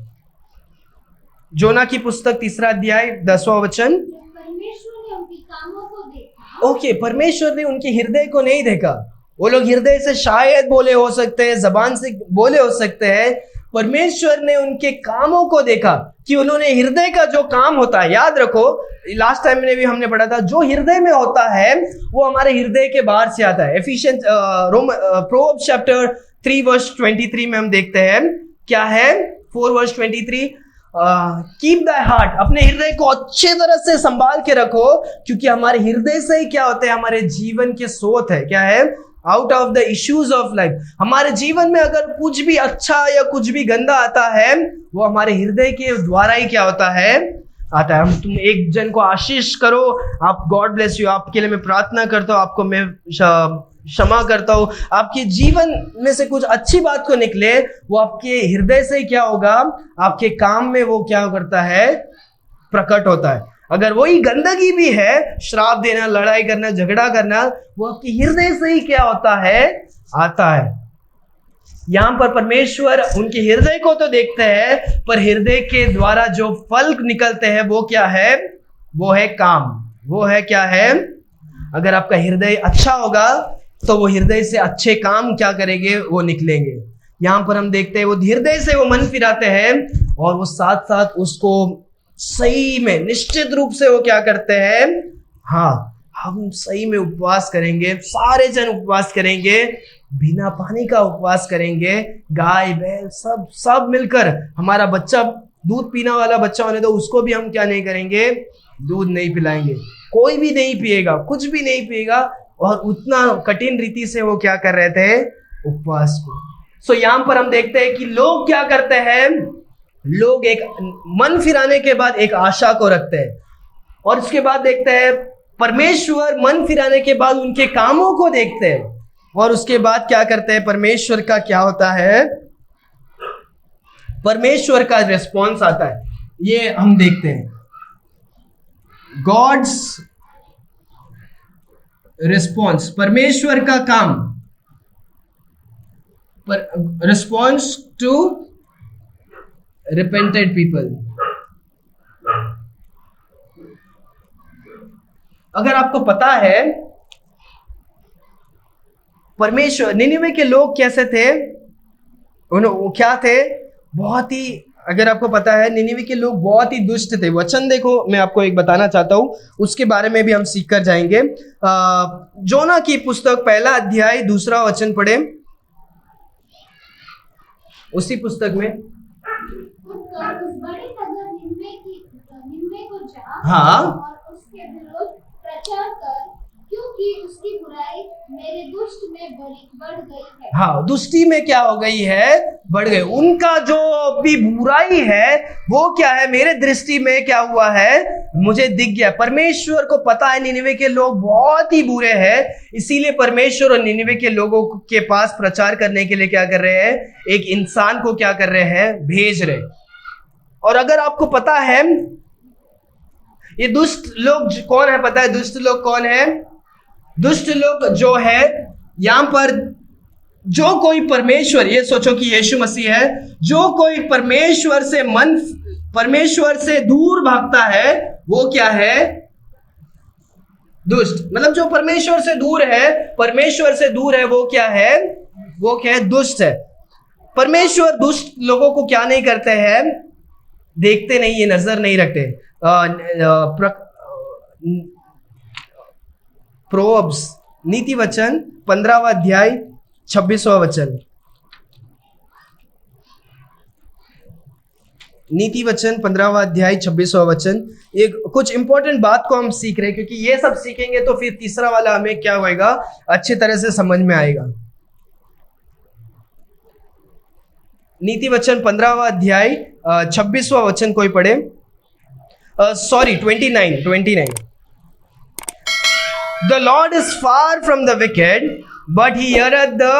जोना की पुस्तक 3 अध्याय 10वां वचन। परमेश्वर ने उनके कामों को देखा। ओके, परमेश्वर ने उनके हृदय को नहीं देखा। वो लोग हृदय से शायद बोले हो सकते हैं, जबान से बोले हो सकते हैं, परमेश्वर ने उनके कामों को देखा कि उन्होंने हृदय का जो काम होता है, याद रखो लास्ट टाइम में भी हमने पढ़ा था, जो हृदय में होता है वो हमारे हृदय के बाहर से आता है। एफिशिएंस प्रोवर्ब्स चैप्टर 3 वर्स 23 में हम देखते हैं क्या है, 4 वर्स 23, कीप दाई हार्ट, अपने हृदय को अच्छे तरह से संभाल के रखो, क्योंकि हमारे हृदय से ही क्या होते हैं, हमारे जीवन के स्रोत है। क्या है, out of the issues of life. हमारे जीवन में अगर कुछ भी अच्छा या कुछ भी गंदा आता है वो हमारे हृदय के द्वारा ही क्या होता है, आता है। हम तुम एक जन को आशीष करो, आप गॉड ब्लेस यू, आपके लिए मैं प्रार्थना करता हूँ, आपको मैं क्षमा करता हूँ, आपके जीवन में से कुछ अच्छी बात को निकले, वो आपके हृदय से ही क्या होगा, आपके काम में वो क्या करता है, प्रकट होता है। अगर वही गंदगी भी है, श्राप देना, लड़ाई करना, झगड़ा करना, वो आपके हृदय से ही क्या होता है, आता है। यहां पर परमेश्वर उनके हृदय को तो देखते हैं, पर हृदय के द्वारा जो फल निकलते हैं वो क्या है, वो है काम, वो है क्या है। अगर आपका हृदय अच्छा होगा तो वो हृदय से अच्छे काम क्या करेंगे, वो निकलेंगे। यहां पर हम देखते हैं वो हृदय से वो मन फिराते हैं और वो साथ साथ उसको सही में निश्चित रूप से वो क्या करते हैं, हाँ हम सही में उपवास करेंगे, सारे जन उपवास करेंगे, बिना पानी का उपवास करेंगे, गाय बैल सब मिलकर। हमारा बच्चा दूध पीने वाला बच्चा होने दो, उसको भी हम क्या नहीं करेंगे, दूध नहीं पिलाएंगे, कोई भी नहीं पिएगा, कुछ भी नहीं पिएगा। और उतना कठिन रीति से वो क्या कर रहे थे, उपवास को। सो यहां पर हम देखते हैं कि लोग क्या करते हैं, लोग एक मन फिराने के बाद एक आशा को रखते हैं, और उसके बाद देखते हैं परमेश्वर मन फिराने के बाद उनके कामों को देखते हैं, और उसके बाद क्या करते हैं, परमेश्वर का क्या होता है, परमेश्वर का रिस्पॉन्स आता है। ये हम देखते हैं गॉड्स रिस्पॉन्स, परमेश्वर का काम, रिस्पॉन्स टू repented people। अगर आपको पता है परमेश्वर, निनिवे के लोग कैसे थे, वो क्या थे, बहुत ही, अगर आपको पता है निनिवे के लोग बहुत ही दुष्ट थे। वचन देखो, मैं आपको एक बताना चाहता हूं, उसके बारे में भी हम सीख कर जाएंगे। जोना की पुस्तक 1 अध्याय 2 वचन पढ़े, उसी पुस्तक में। उस बड़े नगर निनवे को जा, हाँ, और उसके विरुद्ध प्रचार कर, क्योंकि उसकी बुराई मेरे दुष्ट में बढ़ गई है। हाँ, दुष्टि में क्या हो गई है, बढ़ गई। उनका जो भी बुराई है वो क्या है, मेरे दृष्टि में क्या हुआ है, मुझे दिख गया। परमेश्वर को पता है निनिवे के लोग बहुत ही बुरे हैं, इसीलिए परमेश्वर और निनिवे के लोगों के पास प्रचार करने के लिए क्या कर रहे हैं, एक इंसान को क्या कर रहे हैं, भेज रहे। और अगर आपको पता है ये दुष्ट लोग कौन है, पता है दुष्ट लोग कौन है, दुष्ट लोग जो है यहां पर, जो कोई परमेश्वर, ये सोचो कि यीशु मसीह है, जो कोई परमेश्वर से दूर भागता है वो क्या है, दुष्ट। मतलब जो परमेश्वर से दूर है, परमेश्वर से दूर है, वो क्या है, वो क्या है, दुष्ट है। परमेश्वर दुष्ट लोगों को क्या नहीं करते हैं, देखते नहीं, ये नजर नहीं रखते। प्रोवर्ब्स, नीति वचन 15वां अध्याय 26वां वचन, नीति वचन 15वां अध्याय 26वां वचन। एक कुछ इंपॉर्टेंट बात को हम सीख रहे हैं, क्योंकि ये सब सीखेंगे तो फिर तीसरा वाला हमें क्या होएगा, अच्छी तरह से समझ में आएगा। नीति वचन 15वां अध्याय 26वां वचन कोई पढ़े। sorry, 29. The Lord is far from the wicked, but he heareth the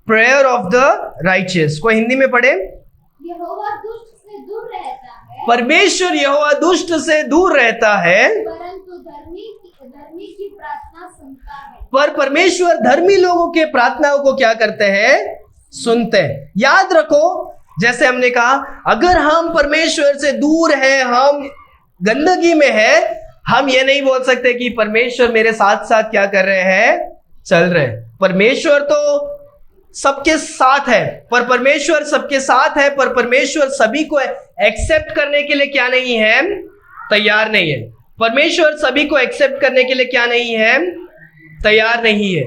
prayer of the righteous. कोई हिंदी में पढ़े? यहोवा दुष्ट से दूर रहता है, परमेश्वर यहोवा दुष्ट से दूर रहता है, परंतु धर्मी की प्रार्थना सुनता है। पर परमेश्वर धर्मी लोगों के प्रार्थनाओं को क्या करते हैं? सुनते हैं। याद रखो, जैसे हमने कहा, अगर हम परमेश्वर से दूर हैं, हम गंदगी में है, हम ये नहीं बोल सकते कि परमेश्वर मेरे साथ साथ क्या कर रहे हैं? चल रहे हैं। परमेश्वर तो सबके साथ है, पर परमेश्वर सबके साथ है, पर परमेश्वर सभी को एक्सेप्ट करने के लिए क्या नहीं है? तैयार नहीं है। परमेश्वर सभी को एक्सेप्ट करने के लिए क्या नहीं है? तैयार नहीं है।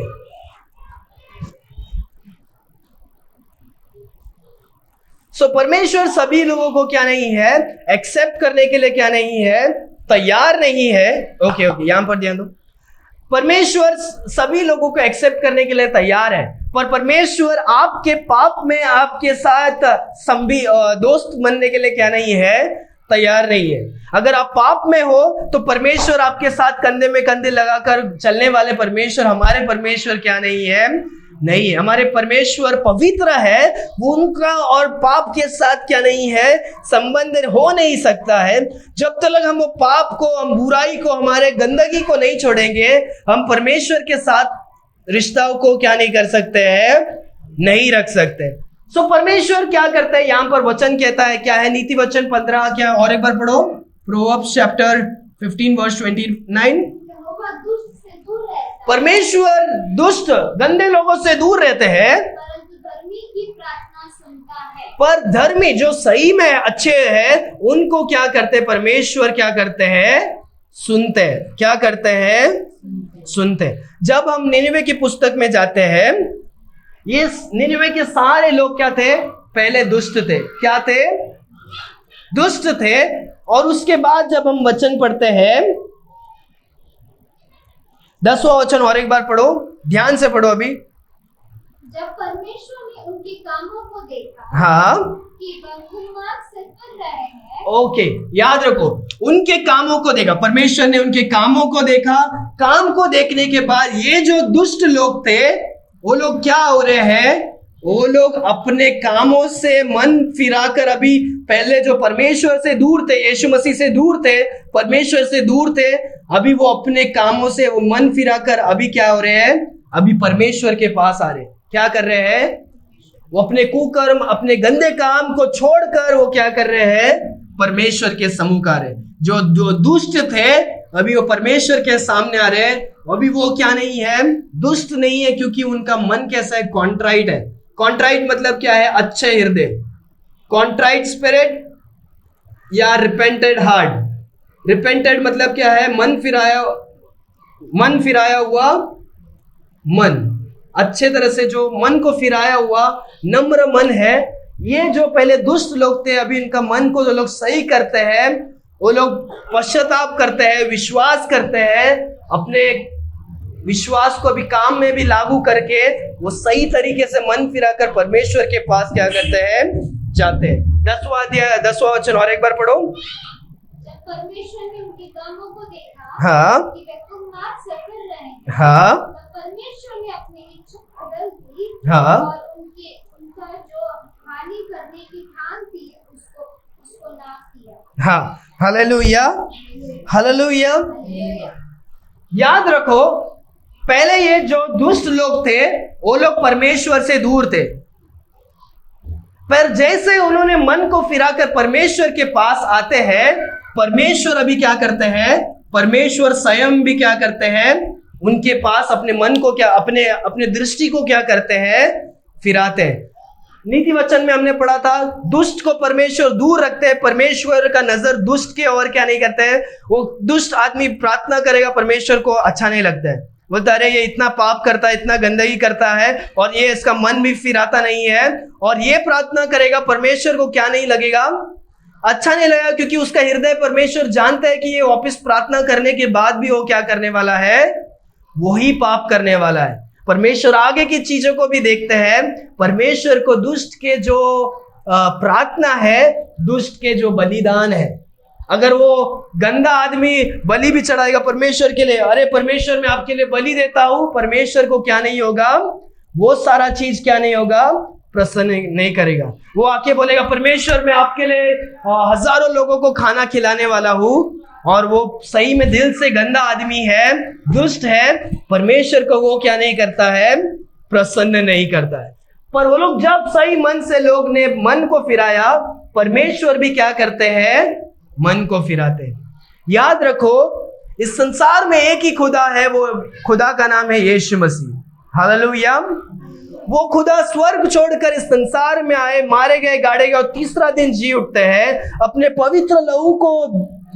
सो परमेश्वर सभी लोगों को क्या नहीं है? एक्सेप्ट करने के लिए क्या नहीं है? तैयार नहीं है। ओके, यहां पर ध्यान दो। परमेश्वर सभी लोगों को एक्सेप्ट करने के लिए तैयार है, पर परमेश्वर आपके पाप में आपके साथ दोस्त बनने के लिए क्या नहीं है? तैयार नहीं है। अगर आप पाप में हो तो परमेश्वर आपके साथ कंधे में कंधे लगाकर चलने वाले परमेश्वर, हमारे परमेश्वर क्या नहीं है? नहीं है। हमारे परमेश्वर पवित्र है, वो उनका और पाप के साथ क्या नहीं है? संबंध हो नहीं सकता है। जब तक हम वो पाप को, हम बुराई को, हमारे गंदगी को नहीं छोड़ेंगे, हम परमेश्वर के साथ रिश्ताओं को क्या नहीं कर सकते हैं? नहीं रख सकते। सो परमेश्वर क्या करता है? यहां पर वचन कहता है, क्या है? नीति वचन 15, क्या? और एक बार पढ़ो, प्रोवर्ब्स चैप्टर 15 वर्स 29। यहोवा दुष्ट से दूर रहता है, परमेश्वर दुष्ट गंदे लोगों से दूर रहते हैं, परंतु धर्मी की प्रार्थना सुनता है। पर धर्मी जो सही में अच्छे हैं उनको क्या करते हैं? परमेश्वर क्या करते हैं? सुनते हैं। क्या करते हैं? सुनते हैं। जब हम निनिवे की पुस्तक में जाते हैं, ये निनिवे के सारे लोग क्या थे? पहले दुष्ट थे। क्या थे? दुष्ट थे। और उसके बाद जब हम वचन पढ़ते हैं, 10वां वचन और एक बार पढ़ो, ध्यान से पढ़ो अभी। जब परमेश्वर ने उनके कामों को देखा, हाँ, कि वह कुमार्ग से फिर रहे हैं, ओके, याद रखो, उनके कामों को देखा। परमेश्वर ने उनके कामों को देखा। काम को देखने के बाद ये जो दुष्ट लोग थे, वो लोग क्या हो रहे हैं? वो लोग अपने कामों से मन फिराकर, अभी पहले जो परमेश्वर से दूर थे, यीशु मसीह से दूर थे, परमेश्वर से दूर थे, अभी वो अपने कामों से वो मन फिराकर अभी क्या हो रहे हैं? अभी परमेश्वर के पास आ रहे हैं। क्या कर रहे हैं? वो अपने कुकर्म, अपने गंदे काम को छोड़कर वो क्या कर रहे हैं? परमेश्वर के सम्मुख आ रहे हैं। जो दुष्ट थे, अभी वो परमेश्वर के सामने आ रहे हैं। अभी वो क्या नहीं है? दुष्ट नहीं है, क्योंकि उनका मन कैसा है? कॉन्ट्राइट है। कॉन्ट्राइट मतलब क्या है? अच्छे हृदय, कॉन्ट्राइट स्पिरिट या रिपेंटेड हार्ट। रिपेंटेड मतलब क्या है? मन फिराया हुआ मन, अच्छे तरह से जो मन को फिराया हुआ नम्र मन है। ये जो पहले दुष्ट लोग थे, अभी इनका मन को जो लोग सही करते हैं, वो लोग पश्चाताप करते हैं, विश्वास करते हैं, अपने विश्वास को भी काम में भी लागू करके वो सही तरीके से मन फिराकर परमेश्वर के पास क्या करते हैं? जाते हैं। 10वां वचन और एक बार पढ़ो। जब परमेश्वर ने उनके कामों को देखा, हाँ, कि वे कुमार्ग से फिर रहे हैं, हाँ, तब परमेश्वर ने अपनी इच्छा बदल दी, हाँ, और उनका जो हानि करने की ठान थी, उसको नाश किया। हाँ। Hallelujah, hallelujah. हालेलुया। याद रखो, पहले ये जो दुष्ट लोग थे, वो लोग परमेश्वर से दूर थे, पर जैसे उन्होंने मन को फिराकर परमेश्वर के पास आते हैं, परमेश्वर अभी क्या करते हैं? परमेश्वर स्वयं भी क्या करते हैं? उनके पास अपने मन को क्या, अपने दृष्टि को क्या करते हैं? फिराते हैं। नीति वचन में हमने पढ़ा था, दुष्ट को परमेश्वर दूर रखते हैं। परमेश्वर का नजर दुष्ट के और क्या नहीं करते हैं? वो दुष्ट आदमी प्रार्थना करेगा, परमेश्वर को अच्छा नहीं लगता है। बोलता अरे ये इतना पाप करता है, इतना गंदगी करता है, और ये इसका मन भी फिराता नहीं है, और ये प्रार्थना करेगा, परमेश्वर को क्या नहीं लगेगा? अच्छा नहीं लगेगा, क्योंकि उसका हृदय परमेश्वर जानता है कि ये वापस प्रार्थना करने के बाद भी वो क्या करने वाला है? वही पाप करने वाला है। परमेश्वर आगे की चीजों को भी देखते हैं। परमेश्वर को दुष्ट के जो प्रार्थना है, दुष्ट के जो बलिदान है, अगर वो गंदा आदमी बलि भी चढ़ाएगा परमेश्वर के लिए, अरे परमेश्वर मैं आपके लिए बलि देता हूं, परमेश्वर को क्या नहीं होगा, वो सारा चीज क्या नहीं होगा, प्रसन्न नहीं करेगा। वो आके बोलेगा परमेश्वर मैं आपके लिए हजारों लोगों को खाना खिलाने वाला हूं, और वो सही में दिल से गंदा आदमी है, दुष्ट है, परमेश्वर को वो क्या नहीं करता है, प्रसन्न नहीं करता है। पर वो लोग जब सही मन से लोग ने मन को फिराया, परमेश्वर भी क्या करते हैं, मन को फिराते हैं। याद रखो इस संसार में एक ही खुदा है, वो खुदा का नाम है यीशु मसीह। हालेलुया। वो खुदा स्वर्ग छोड़कर इस संसार में आए, मारे गए, गाड़े गए और तीसरा दिन जी उठते हैं, अपने पवित्र लहू को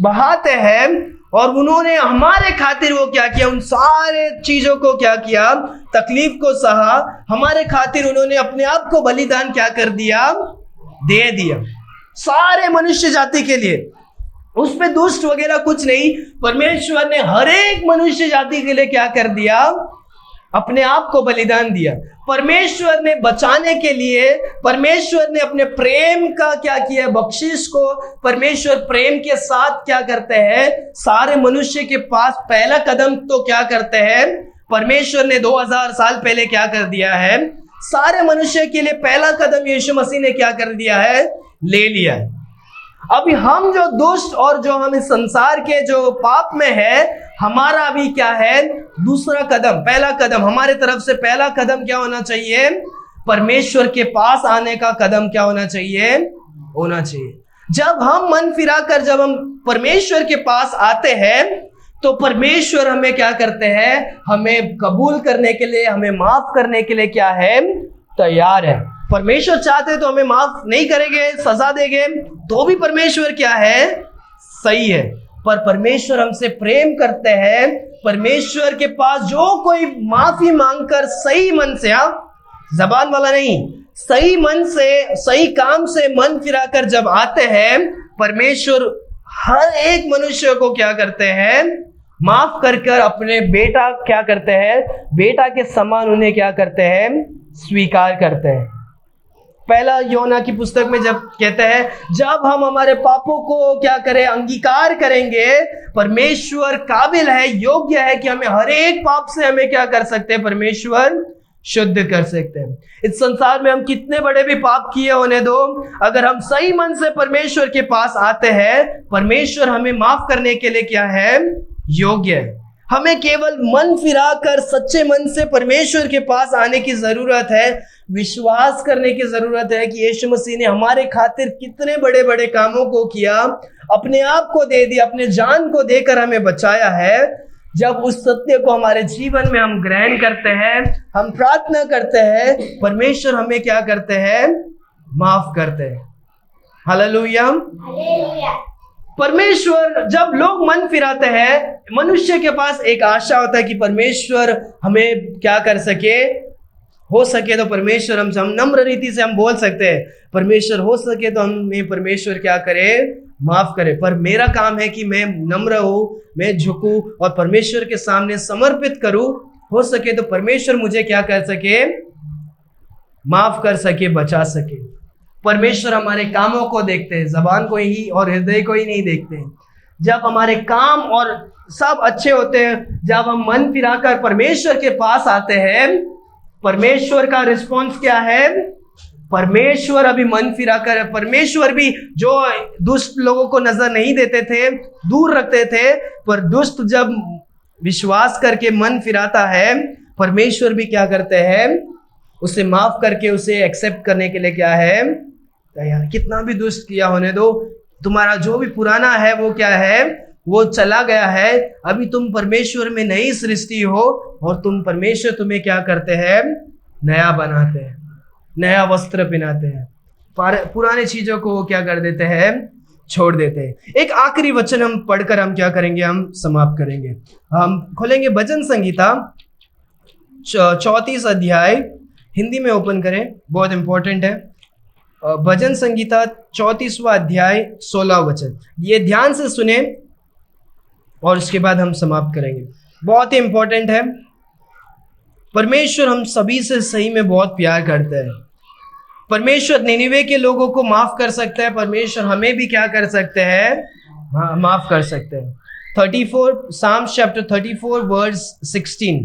बहाते हैं, और उन्होंने हमारे खातिर वो क्या किया, उन सारे चीजों को क्या किया, तकलीफ को सहा, हमारे खातिर उन्होंने अपने आप को बलिदान क्या कर दिया, दे दिया, सारे मनुष्य जाति के लिए। उसमें दुष्ट वगैरह कुछ नहीं, परमेश्वर ने हर एक मनुष्य जाति के लिए क्या कर दिया, अपने आप को बलिदान दिया। परमेश्वर ने बचाने के लिए, परमेश्वर ने अपने प्रेम का क्या किया, बख्शिश को परमेश्वर प्रेम के साथ क्या करते हैं, सारे मनुष्य के पास पहला कदम तो क्या करते हैं, परमेश्वर ने 2000 साल पहले क्या कर दिया है, सारे मनुष्य के लिए पहला कदम यीशु मसीह ने क्या कर दिया है, ले लिया है। अभी हम जो दुष्ट और जो हम इस संसार के जो पाप में है, हमारा अभी क्या है, दूसरा कदम, पहला कदम हमारे तरफ से पहला कदम क्या होना चाहिए, परमेश्वर के पास आने का कदम क्या होना चाहिए, होना चाहिए। जब हम मन फिराकर जब हम परमेश्वर के पास आते हैं, तो परमेश्वर हमें क्या करते हैं, हमें कबूल करने के लिए, हमें माफ करने के लिए क्या है, तैयार है। परमेश्वर चाहते तो हमें माफ नहीं करेंगे, सजा देंगे, तो भी परमेश्वर क्या है, सही है। पर परमेश्वर हमसे प्रेम करते हैं। परमेश्वर के पास जो कोई माफी मांगकर सही मन से, जबान वाला नहीं, सही मन से, सही काम से मन फिराकर जब आते हैं, परमेश्वर हर एक मनुष्य को क्या करते हैं, माफ कर अपने बेटा क्या करते हैं, बेटा के समान उन्हें क्या करते हैं, स्वीकार करते हैं। पहला योना की पुस्तक में जब कहते हैं, जब हम हमारे पापों को क्या करें, अंगीकार करेंगे, परमेश्वर काबिल है, योग्य है कि हमें हर एक पाप से हमें क्या कर सकते हैं, परमेश्वर शुद्ध कर सकते हैं। इस संसार में हम कितने बड़े भी पाप किए होने दो, अगर हम सही मन से परमेश्वर के पास आते हैं, परमेश्वर हमें माफ करने के लिए क्या है, योग्य है। हमें केवल मन फिराकर सच्चे मन से परमेश्वर के पास आने की जरूरत है, विश्वास करने की जरूरत है कि यीशु मसीह ने हमारे खातिर कितने बड़े बड़े कामों को किया, अपने आप को दे दिया, अपने जान को देकर हमें बचाया है। जब उस सत्य को हमारे जीवन में हम ग्रहण करते हैं, हम प्रार्थना करते हैं, परमेश्वर हमें क्या करते हैं, माफ करते हैं। हालेलुया। परमेश्वर, जब लोग मन फिराते हैं, मनुष्य के पास एक आशा होता है कि परमेश्वर हमें क्या कर सके, हो सके तो परमेश्वर हम नम्र रीति से हम बोल सकते हैं, परमेश्वर हो सके तो हमें परमेश्वर क्या करे, माफ करे। पर मेरा काम है कि मैं नम्र हूँ, मैं झुकूं और परमेश्वर के सामने समर्पित करूं, हो सके तो परमेश्वर मुझे क्या कर सके, माफ कर सके, बचा सके। परमेश्वर हमारे कामों को देखते हैं, जबान को ही और हृदय को ही नहीं देखते हैं। जब हमारे काम और सब अच्छे होते हैं, जब हम मन फिराकर परमेश्वर के पास आते हैं, परमेश्वर का रिस्पॉन्स क्या है, परमेश्वर अभी मन फिराकर, परमेश्वर भी जो दुष्ट लोगों को नजर नहीं देते थे, दूर रखते थे, पर दुष्ट जब विश्वास करके मन फिराता है, परमेश्वर भी क्या करते हैं, उसे माफ करके उसे एक्सेप्ट करने के लिए क्या है, तैयार। कितना भी दुष्ट किया होने दो, तुम्हारा जो भी पुराना है वो क्या है, वो चला गया है। अभी तुम परमेश्वर में नई सृष्टि हो, और तुम परमेश्वर तुम्हें क्या करते हैं, नया बनाते हैं, नया वस्त्र पहनाते हैं, पुराने चीजों को वो क्या कर देते हैं, छोड़ देते हैं। एक आखिरी वचन हम पढ़कर हम क्या करेंगे, हम समाप्त करेंगे। हम खोलेंगे भजन संगीता 34 अध्याय, हिंदी में ओपन करें, बहुत इंपॉर्टेंट है। भजन संगीता 34वां अध्याय 16 वचन, ये ध्यान से सुने और उसके बाद हम समाप्त करेंगे। बहुत ही इंपॉर्टेंट है। परमेश्वर हम सभी से सही में बहुत प्यार करता है। परमेश्वर निनिवे के लोगों को माफ कर सकता है, परमेश्वर हमें भी क्या कर सकते हैं, हाँ, माफ कर सकते हैं। 34 Psalms chapter 34 verse 16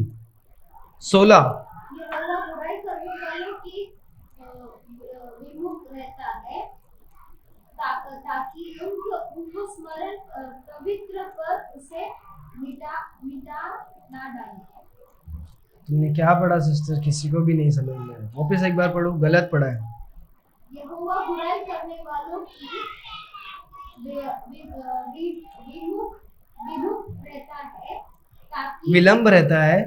16। यहोवा बुराई करने वालों की विमुख रहता है ताकि उनको स्मरण पवित्र पर उसे मिटा ना डाले। तुमने क्या पढ़ा सिस्टर? किसी को भी नहीं समझ में आया। वापस एक बार पढ़ो, गलत पढ़ा है। यहोवा बुराई करने वालों की विमुख रहता है ताकि विलंब रहता है।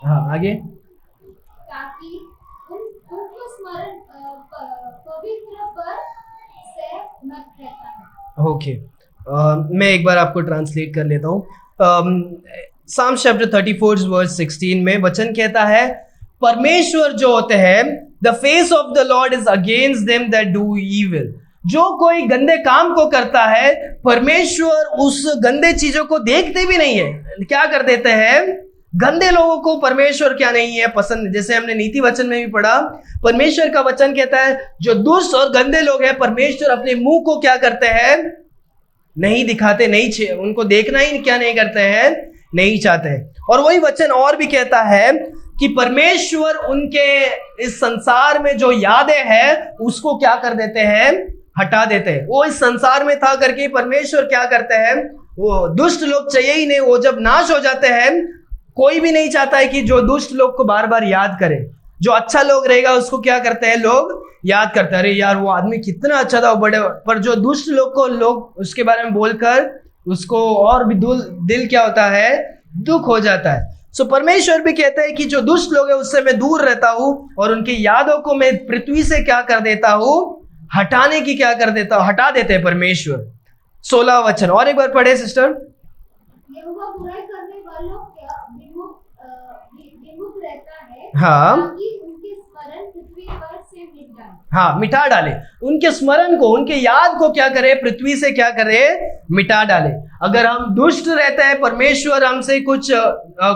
हाँ, आगे। ताकि उनको स्मरण पवित्र पर से मत रहता है। ओके, मैं एक बार आपको ट्रांसलेट कर लेता हूँ। Psalms chapter 34 verse 16 में वचन कहता है, परमेश्वर जो होते हैं, the face of the Lord is against them that do evil। जो कोई गंदे काम को करता है, परमेश्वर उस गंदे चीजों को देखते भी नहीं है। क्या कर देते हैं? गंदे लोगों को परमेश्वर क्या नहीं है पसंद। जैसे हमने नीति वचन में भी पढ़ा, परमेश्वर का वचन कहता है जो दुष्ट और गंदे लोग हैं, परमेश्वर अपने मुंह को क्या करते हैं? नहीं दिखाते, नहीं, उनको देखना ही क्या नहीं करते हैं, नहीं चाहते हैं। और वही वचन और भी कहता है कि परमेश्वर उनके इस संसार में जो यादें हैं उसको क्या कर देते हैं? हटा देते हैं। वो इस संसार में था करके परमेश्वर क्या करते हैं? वो दुष्ट लोग चाहिए ही नहीं। वो जब नाश हो जाते हैं, कोई भी नहीं चाहता है कि जो दुष्ट लोग को बार बार याद करे। जो अच्छा लोग रहेगा उसको क्या करते हैं? लोग याद करते हैं, अरे यार वो आदमी कितना अच्छा था, वो बड़े। पर जो दुष्ट लोग को लोग उसके बारे में बोलकर उसको और भी दिल क्या होता है? दुख हो जाता है। सो परमेश्वर भी कहते हैं कि जो दुष्ट लोग है उससे मैं दूर रहता हूं और उनकी यादों को मैं पृथ्वी से क्या कर देता हूं? हटाने की क्या कर देता हूं? हटा देते हैं परमेश्वर। 16 वचन और एक बार पढ़े सिस्टर। यहोवा बुराई करने वालों का विमुख रहता है हाँ, ताकि उनके स्मरण पृथ्वी पर से मिट जाए। हाँ, मिटा डाले। उनके स्मरण को, उनके याद को क्या करे? पृथ्वी से क्या करे? मिटा डाले। अगर हम दुष्ट रहते हैं, परमेश्वर हमसे कुछ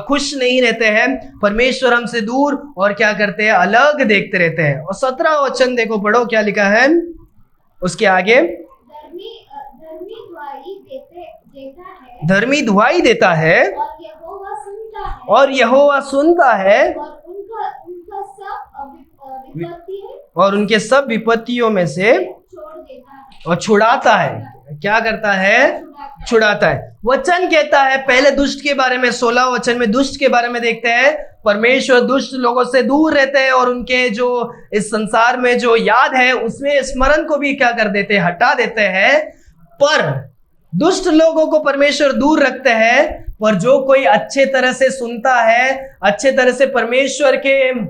खुश नहीं रहते हैं, परमेश्वर हमसे दूर और क्या करते हैं? अलग देखते रहते हैं। और 17 वचन देखो, पढ़ो क्या लिखा है उसके आगे। धर्मी धर्मी दुहाई देता है और यहोवा सुनता है और यहोवा सुनता है और उनका सब विपत्ति और उनके सब विपत्तियों में से छोड़ देता है और छुड़ाता है। क्या करता है? छुड़ाता है। वचन कहता है पहले दुष्ट के बारे में, 16 वचन में दुष्ट के बारे में देखते हैं। परमेश्वर दुष्ट लोगों से दूर रहते हैं और उनके जो इस संसार में जो याद है उसमें स्मरण को भी क्या कर देते हैं? हटा देते हैं। पर दुष्ट लोगों को परमेश्वर दूर रखते हैं, पर जो कोई अच्छे तरह से सुनता है, अच्छे तरह से परमेश्वर के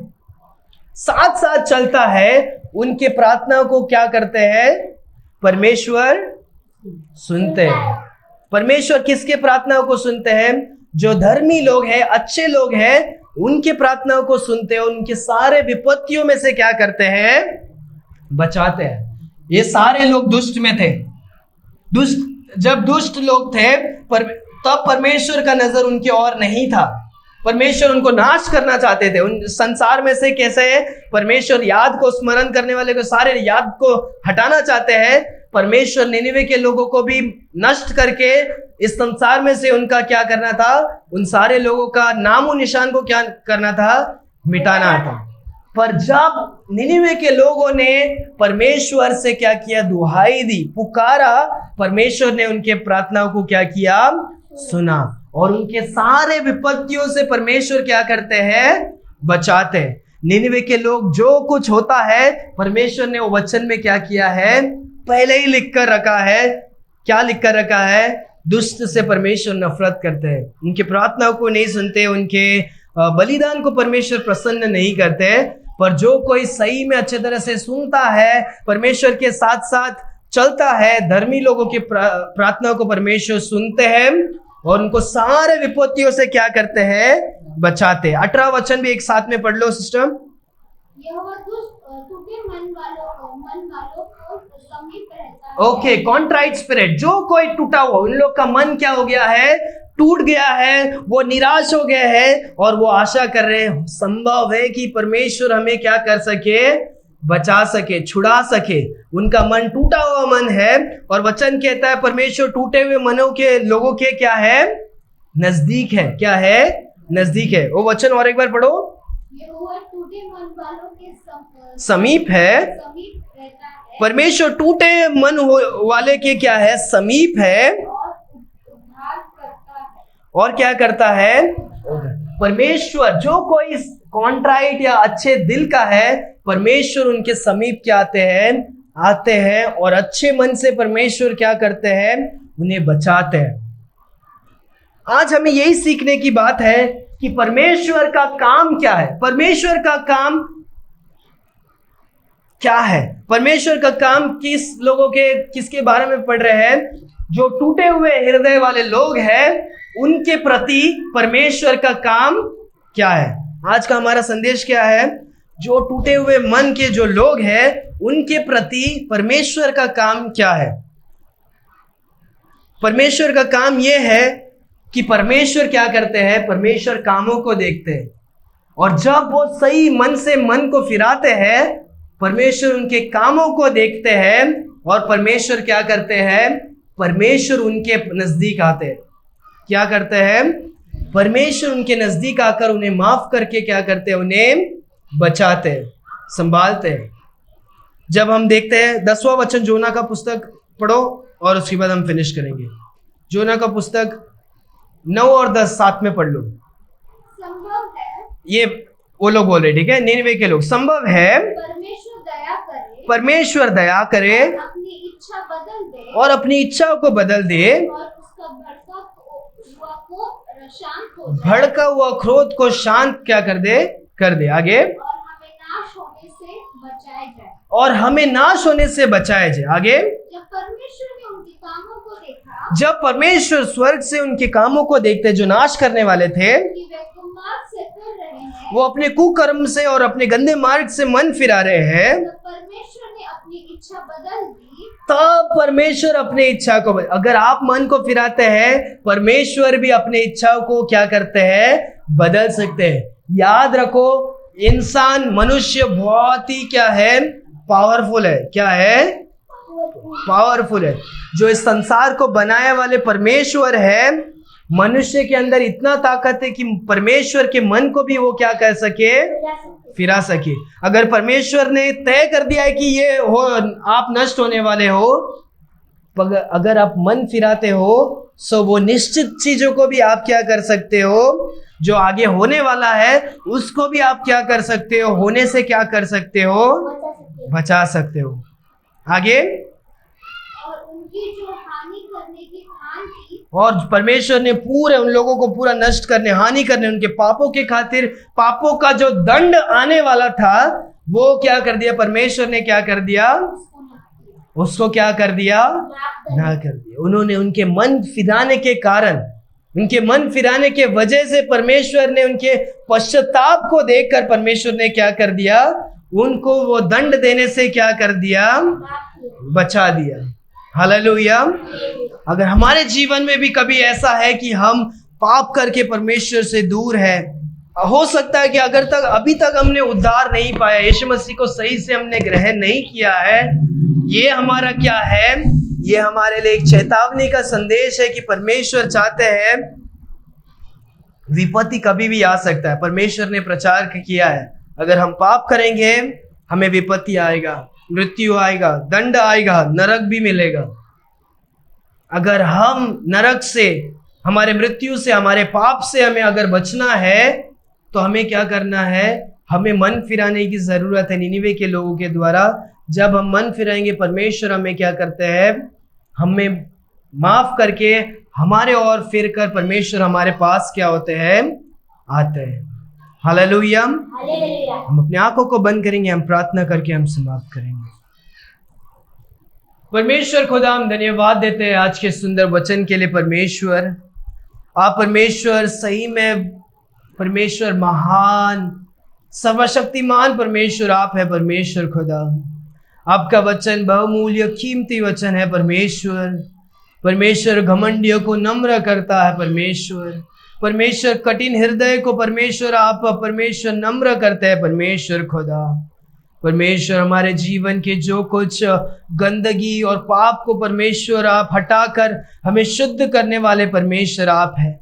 साथ साथ चलता है, उनके प्रार्थना को क्या करते हैं? परमेश्वर सुनते हैं। परमेश्वर किसके प्रार्थनाओं को सुनते हैं? जो धर्मी लोग हैं, अच्छे लोग हैं, उनके प्रार्थनाओं को सुनते हैं। उनके सारे विपत्तियों में से क्या करते हैं? बचाते हैं। ये सारे लोग दुष्ट में थे। जब दुष्ट लोग थे तब परमेश्वर का नजर उनकी ओर नहीं था। परमेश्वर उनको नाश करना चाहते थे। उन संसार में से कैसे परमेश्वर याद को स्मरण करने वाले को सारे याद को हटाना चाहते हैं। परमेश्वर निनिवे के लोगों को भी नष्ट करके इस संसार में से उनका क्या करना था? उन सारे लोगों का नामो निशान को क्या करना था? मिटाना था। पर जब निनिवे के लोगों ने परमेश्वर से क्या किया? दुहाई दी, पुकारा, परमेश्वर ने उनके प्रार्थनाओं को क्या किया? सुना। और उनके सारे विपत्तियों से परमेश्वर क्या करते हैं? बचाते हैं। निनिवे के लोग जो कुछ होता है परमेश्वर ने वो वचन में क्या किया है? पहले ही लिख कर रखा है। क्या लिख कर रखा है? दुष्ट से परमेश्वर नफरत करते हैं, उनके प्रार्थनाओं को नहीं सुनते, उनके बलिदान को परमेश्वर प्रसन्न नहीं करते। पर जो कोई सही में अच्छे तरह से सुनता है, परमेश्वर के साथ साथ चलता है, धर्मी लोगों की प्रार्थनाओं को परमेश्वर सुनते हैं और उनको सारे विपत्तियों से क्या करते हैं? बचाते हैं। 18 वचन भी एक साथ में पढ़ लो सिस्टम। यहोवा टूटे मन वालों को समीप रहता है। ओके, कॉन्ट्राइट स्पिरिट, जो कोई टूटा हुआ, उन लोग का मन क्या हो गया है? टूट गया है, वो निराश हो गए हैं और वो आशा कर रहे हैं संभव है कि परमेश्वर हमें क्या कर सके? बचा सके, छुड़ा सके। उनका मन टूटा हुआ मन है और वचन कहता है परमेश्वर टूटे हुए मनों के लोगों के क्या है, नजदीक है। क्या है, नजदीक है। वो वचन और एक बार पढ़ो। यहोवा टूटे मन वालों के समीप है। समीप रहता है परमेश्वर टूटे मन वाले के क्या है, समीप है। और उद्धार करता है। और क्या करता है, परमेश्वर जो कोई कॉन्ट्राइट या अच्छे दिल का है, परमेश्वर उनके समीप क्या आते हैं और अच्छे मन से परमेश्वर क्या करते हैं, उन्हें बचाते हैं। आज हमें यही सीखने की बात है कि परमेश्वर का काम क्या है। परमेश्वर का काम क्या है, परमेश्वर का काम किसके बारे में पढ़ रहे हैं, जो टूटे हुए हृदय वाले लोग हैं उनके प्रति परमेश्वर का काम क्या है। आज का हमारा संदेश क्या है, जो टूटे हुए मन के जो लोग हैं उनके प्रति परमेश्वर का काम क्या है। परमेश्वर का काम यह है कि परमेश्वर क्या करते हैं, परमेश्वर कामों को देखते हैं और जब वो सही मन से मन को फिराते हैं, परमेश्वर उनके कामों को देखते हैं और परमेश्वर क्या करते हैं, परमेश्वर उनके नजदीक आते हैं। क्या करते हैं, परमेश्वर उनके नजदीक आकर उन्हें माफ करके क्या करते हैं, उन्हें बचाते हैं, संभालते हैं। जब हम देखते हैं 10वां वचन जोना का पुस्तक पढ़ो और उसके बाद हम फिनिश करेंगे। जोना का पुस्तक 9 और 10 साथ में पढ़ लो। संभव है, ये वो लोग बोल रहे, ठीक है, निनवे के लोग, संभव है परमेश्वर दया करे अपनी इच्छा बदल दे और अपनी इच्छाओं को बदल दे और उसका भड़का हुआ क्रोध को शांत क्या कर दे आगे, और हमें नाश होने से बचाए जाए आगे। जब परमेश्वर ने उनके कामों को देखा, जब परमेश्वर स्वर्ग से उनके कामों को देखते जो नाश करने वाले थे, कि वे कुमार्ग से फिर रहे हैं, वो अपने कुकर्म से और अपने गंदे मार्ग से मन फिरा रहे हैं, तब परमेश्वर ने अपनी इच्छा बदल दी। तब परमेश्वर अपने इच्छा को, अगर आप मन को फिराते हैं, परमेश्वर भी अपने इच्छाओं को क्या करते हैं, बदल सकते हैं। याद रखो, इंसान मनुष्य बहुत ही क्या है, पावरफुल है। क्या है, पावरफुल है। जो इस संसार को बनाने वाले परमेश्वर है, मनुष्य के अंदर इतना ताकत है कि परमेश्वर के मन को भी वो क्या कर सके, फिरा सके। अगर परमेश्वर ने तय कर दिया है कि ये हो, आप नष्ट होने वाले हो, अगर आप मन फिराते हो सो वो निश्चित चीजों को भी आप क्या कर सकते हो, जो आगे होने वाला है उसको भी आप क्या कर सकते हो, होने से क्या कर सकते हो, बचा सकते हो। आगे, और उनकी जो हानि करने की ठान थी, और परमेश्वर ने पूरे उन लोगों को पूरा नष्ट करने, हानि करने, उनके पापों के खातिर, पापों का जो दंड आने वाला था वो क्या कर दिया, परमेश्वर ने क्या कर दिया, उसको क्या कर दिया, ना कर दिया। उन्होंने उनके मन फिराने के कारण, उनके मन फिराने के वजह से परमेश्वर ने उनके पश्चाताप को देखकर परमेश्वर ने क्या कर दिया, उनको वो दंड देने से क्या कर दिया, बचा दिया। हालेलुया। अगर हमारे जीवन में भी कभी ऐसा है कि हम पाप करके परमेश्वर से दूर है, हो सकता है कि अभी तक हमने उद्धार नहीं पाया, यीशु मसीह को सही से हमने ग्रहण नहीं किया है, ये हमारा क्या है, ये हमारे लिए एक चेतावनी का संदेश है कि परमेश्वर चाहते हैं, विपत्ति कभी भी आ सकता है। परमेश्वर ने प्रचार किया है, अगर हम पाप करेंगे हमें विपत्ति आएगा, मृत्यु आएगा, दंड आएगा, नरक भी मिलेगा। अगर हम नरक से, हमारे मृत्यु से, हमारे पाप से हमें अगर बचना है तो हमें क्या करना है, हमें मन फिराने की जरूरत है। निनिवे के लोगों के द्वारा जब हम मन फिराएंगे, परमेश्वर हमें क्या करते हैं, हमें माफ करके हमारे और फिर कर परमेश्वर हमारे पास क्या होते हैं, आते हैं। हालेलुया। हम अपने आंखों को बंद करेंगे, हम प्रार्थना करके हम समाप्त करेंगे। परमेश्वर खुदा, हम धन्यवाद देते हैं आज के सुंदर वचन के लिए। परमेश्वर, आप परमेश्वर सही में परमेश्वर महान, सर्वशक्तिमान परमेश्वर आप है। परमेश्वर खुदा, आपका वचन बहुमूल्य कीमती वचन है। परमेश्वर, परमेश्वर घमंडियों को नम्र करता है। परमेश्वर, परमेश्वर कठिन हृदय को परमेश्वर आप परमेश्वर नम्र करते हैं। परमेश्वर खुदा, परमेश्वर हमारे जीवन के जो कुछ गंदगी और पाप को परमेश्वर आप हटाकर हमें शुद्ध करने वाले परमेश्वर आप हैं।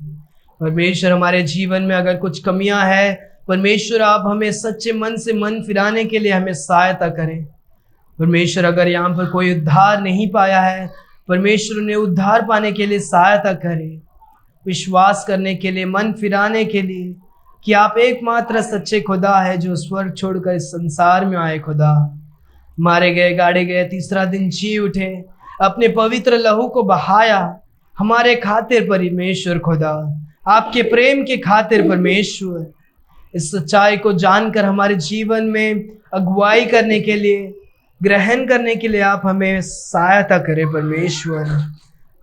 परमेश्वर हमारे जीवन में अगर कुछ कमियां हैं, परमेश्वर आप हमें सच्चे मन से मन फिराने के लिए हमें सहायता करें। परमेश्वर अगर यहाँ पर कोई उद्धार नहीं पाया है, परमेश्वर ने उद्धार पाने के लिए सहायता करें, विश्वास करने के लिए, मन फिराने के लिए कि आप एकमात्र सच्चे खुदा है जो स्वर्ग छोड़कर इस संसार में आए। खुदा मारे गए, गाड़े गए, तीसरा दिन जी उठे, अपने पवित्र लहू को बहाया हमारे खातिर। परमेश्वर खुदा आपके प्रेम के खातिर परमेश्वर इस सच्चाई को जानकर हमारे जीवन में अगुवाई करने के लिए, ग्रहण करने के लिए आप हमें सहायता करें। परमेश्वर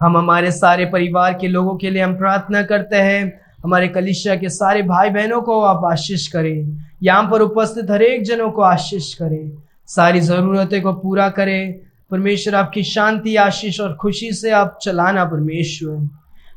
हम हमारे सारे परिवार के लोगों के लिए हम प्रार्थना करते हैं। हमारे कलीसिया के सारे भाई बहनों को आप आशीष करें, यहाँ पर उपस्थित हर एक जनों को आशीष करें, सारी ज़रूरतें को पूरा करें। परमेश्वर आपकी शांति, आशीष और खुशी से आप चलाना। परमेश्वर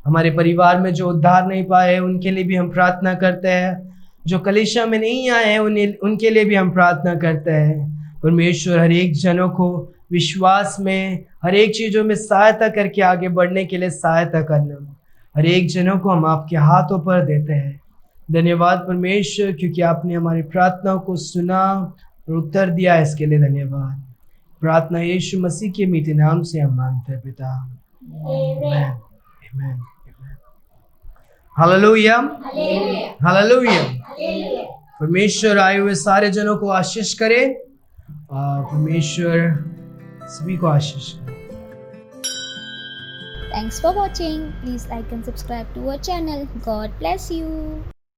हमारे परिवार में जो उद्धार नहीं पाए उनके लिए भी हम प्रार्थना करते हैं, जो कलीसिया में नहीं आए हैं उनके लिए भी हम प्रार्थना करते हैं। परमेश्वर हर एक जनों को विश्वास में, हर एक चीज़ों में सहायता करके आगे बढ़ने के लिए सहायता करना। हर एक जनों को हम आपके हाथों पर देते हैं। धन्यवाद परमेश्वर, क्योंकि आपने हमारी प्रार्थनाओं को सुना और उत्तर दिया, इसके लिए धन्यवाद। प्रार्थना यीशु मसीह के मीठे नाम से हम मांगते हैं पिता, आमीन, आमीन। Hallelujah, hallelujah. परमेश्वर आए हुए सारे जनों को आशीष करे और परमेश्वर सभी को आशीष करे। Thanks for watching. Please like and subscribe to our channel. God bless you.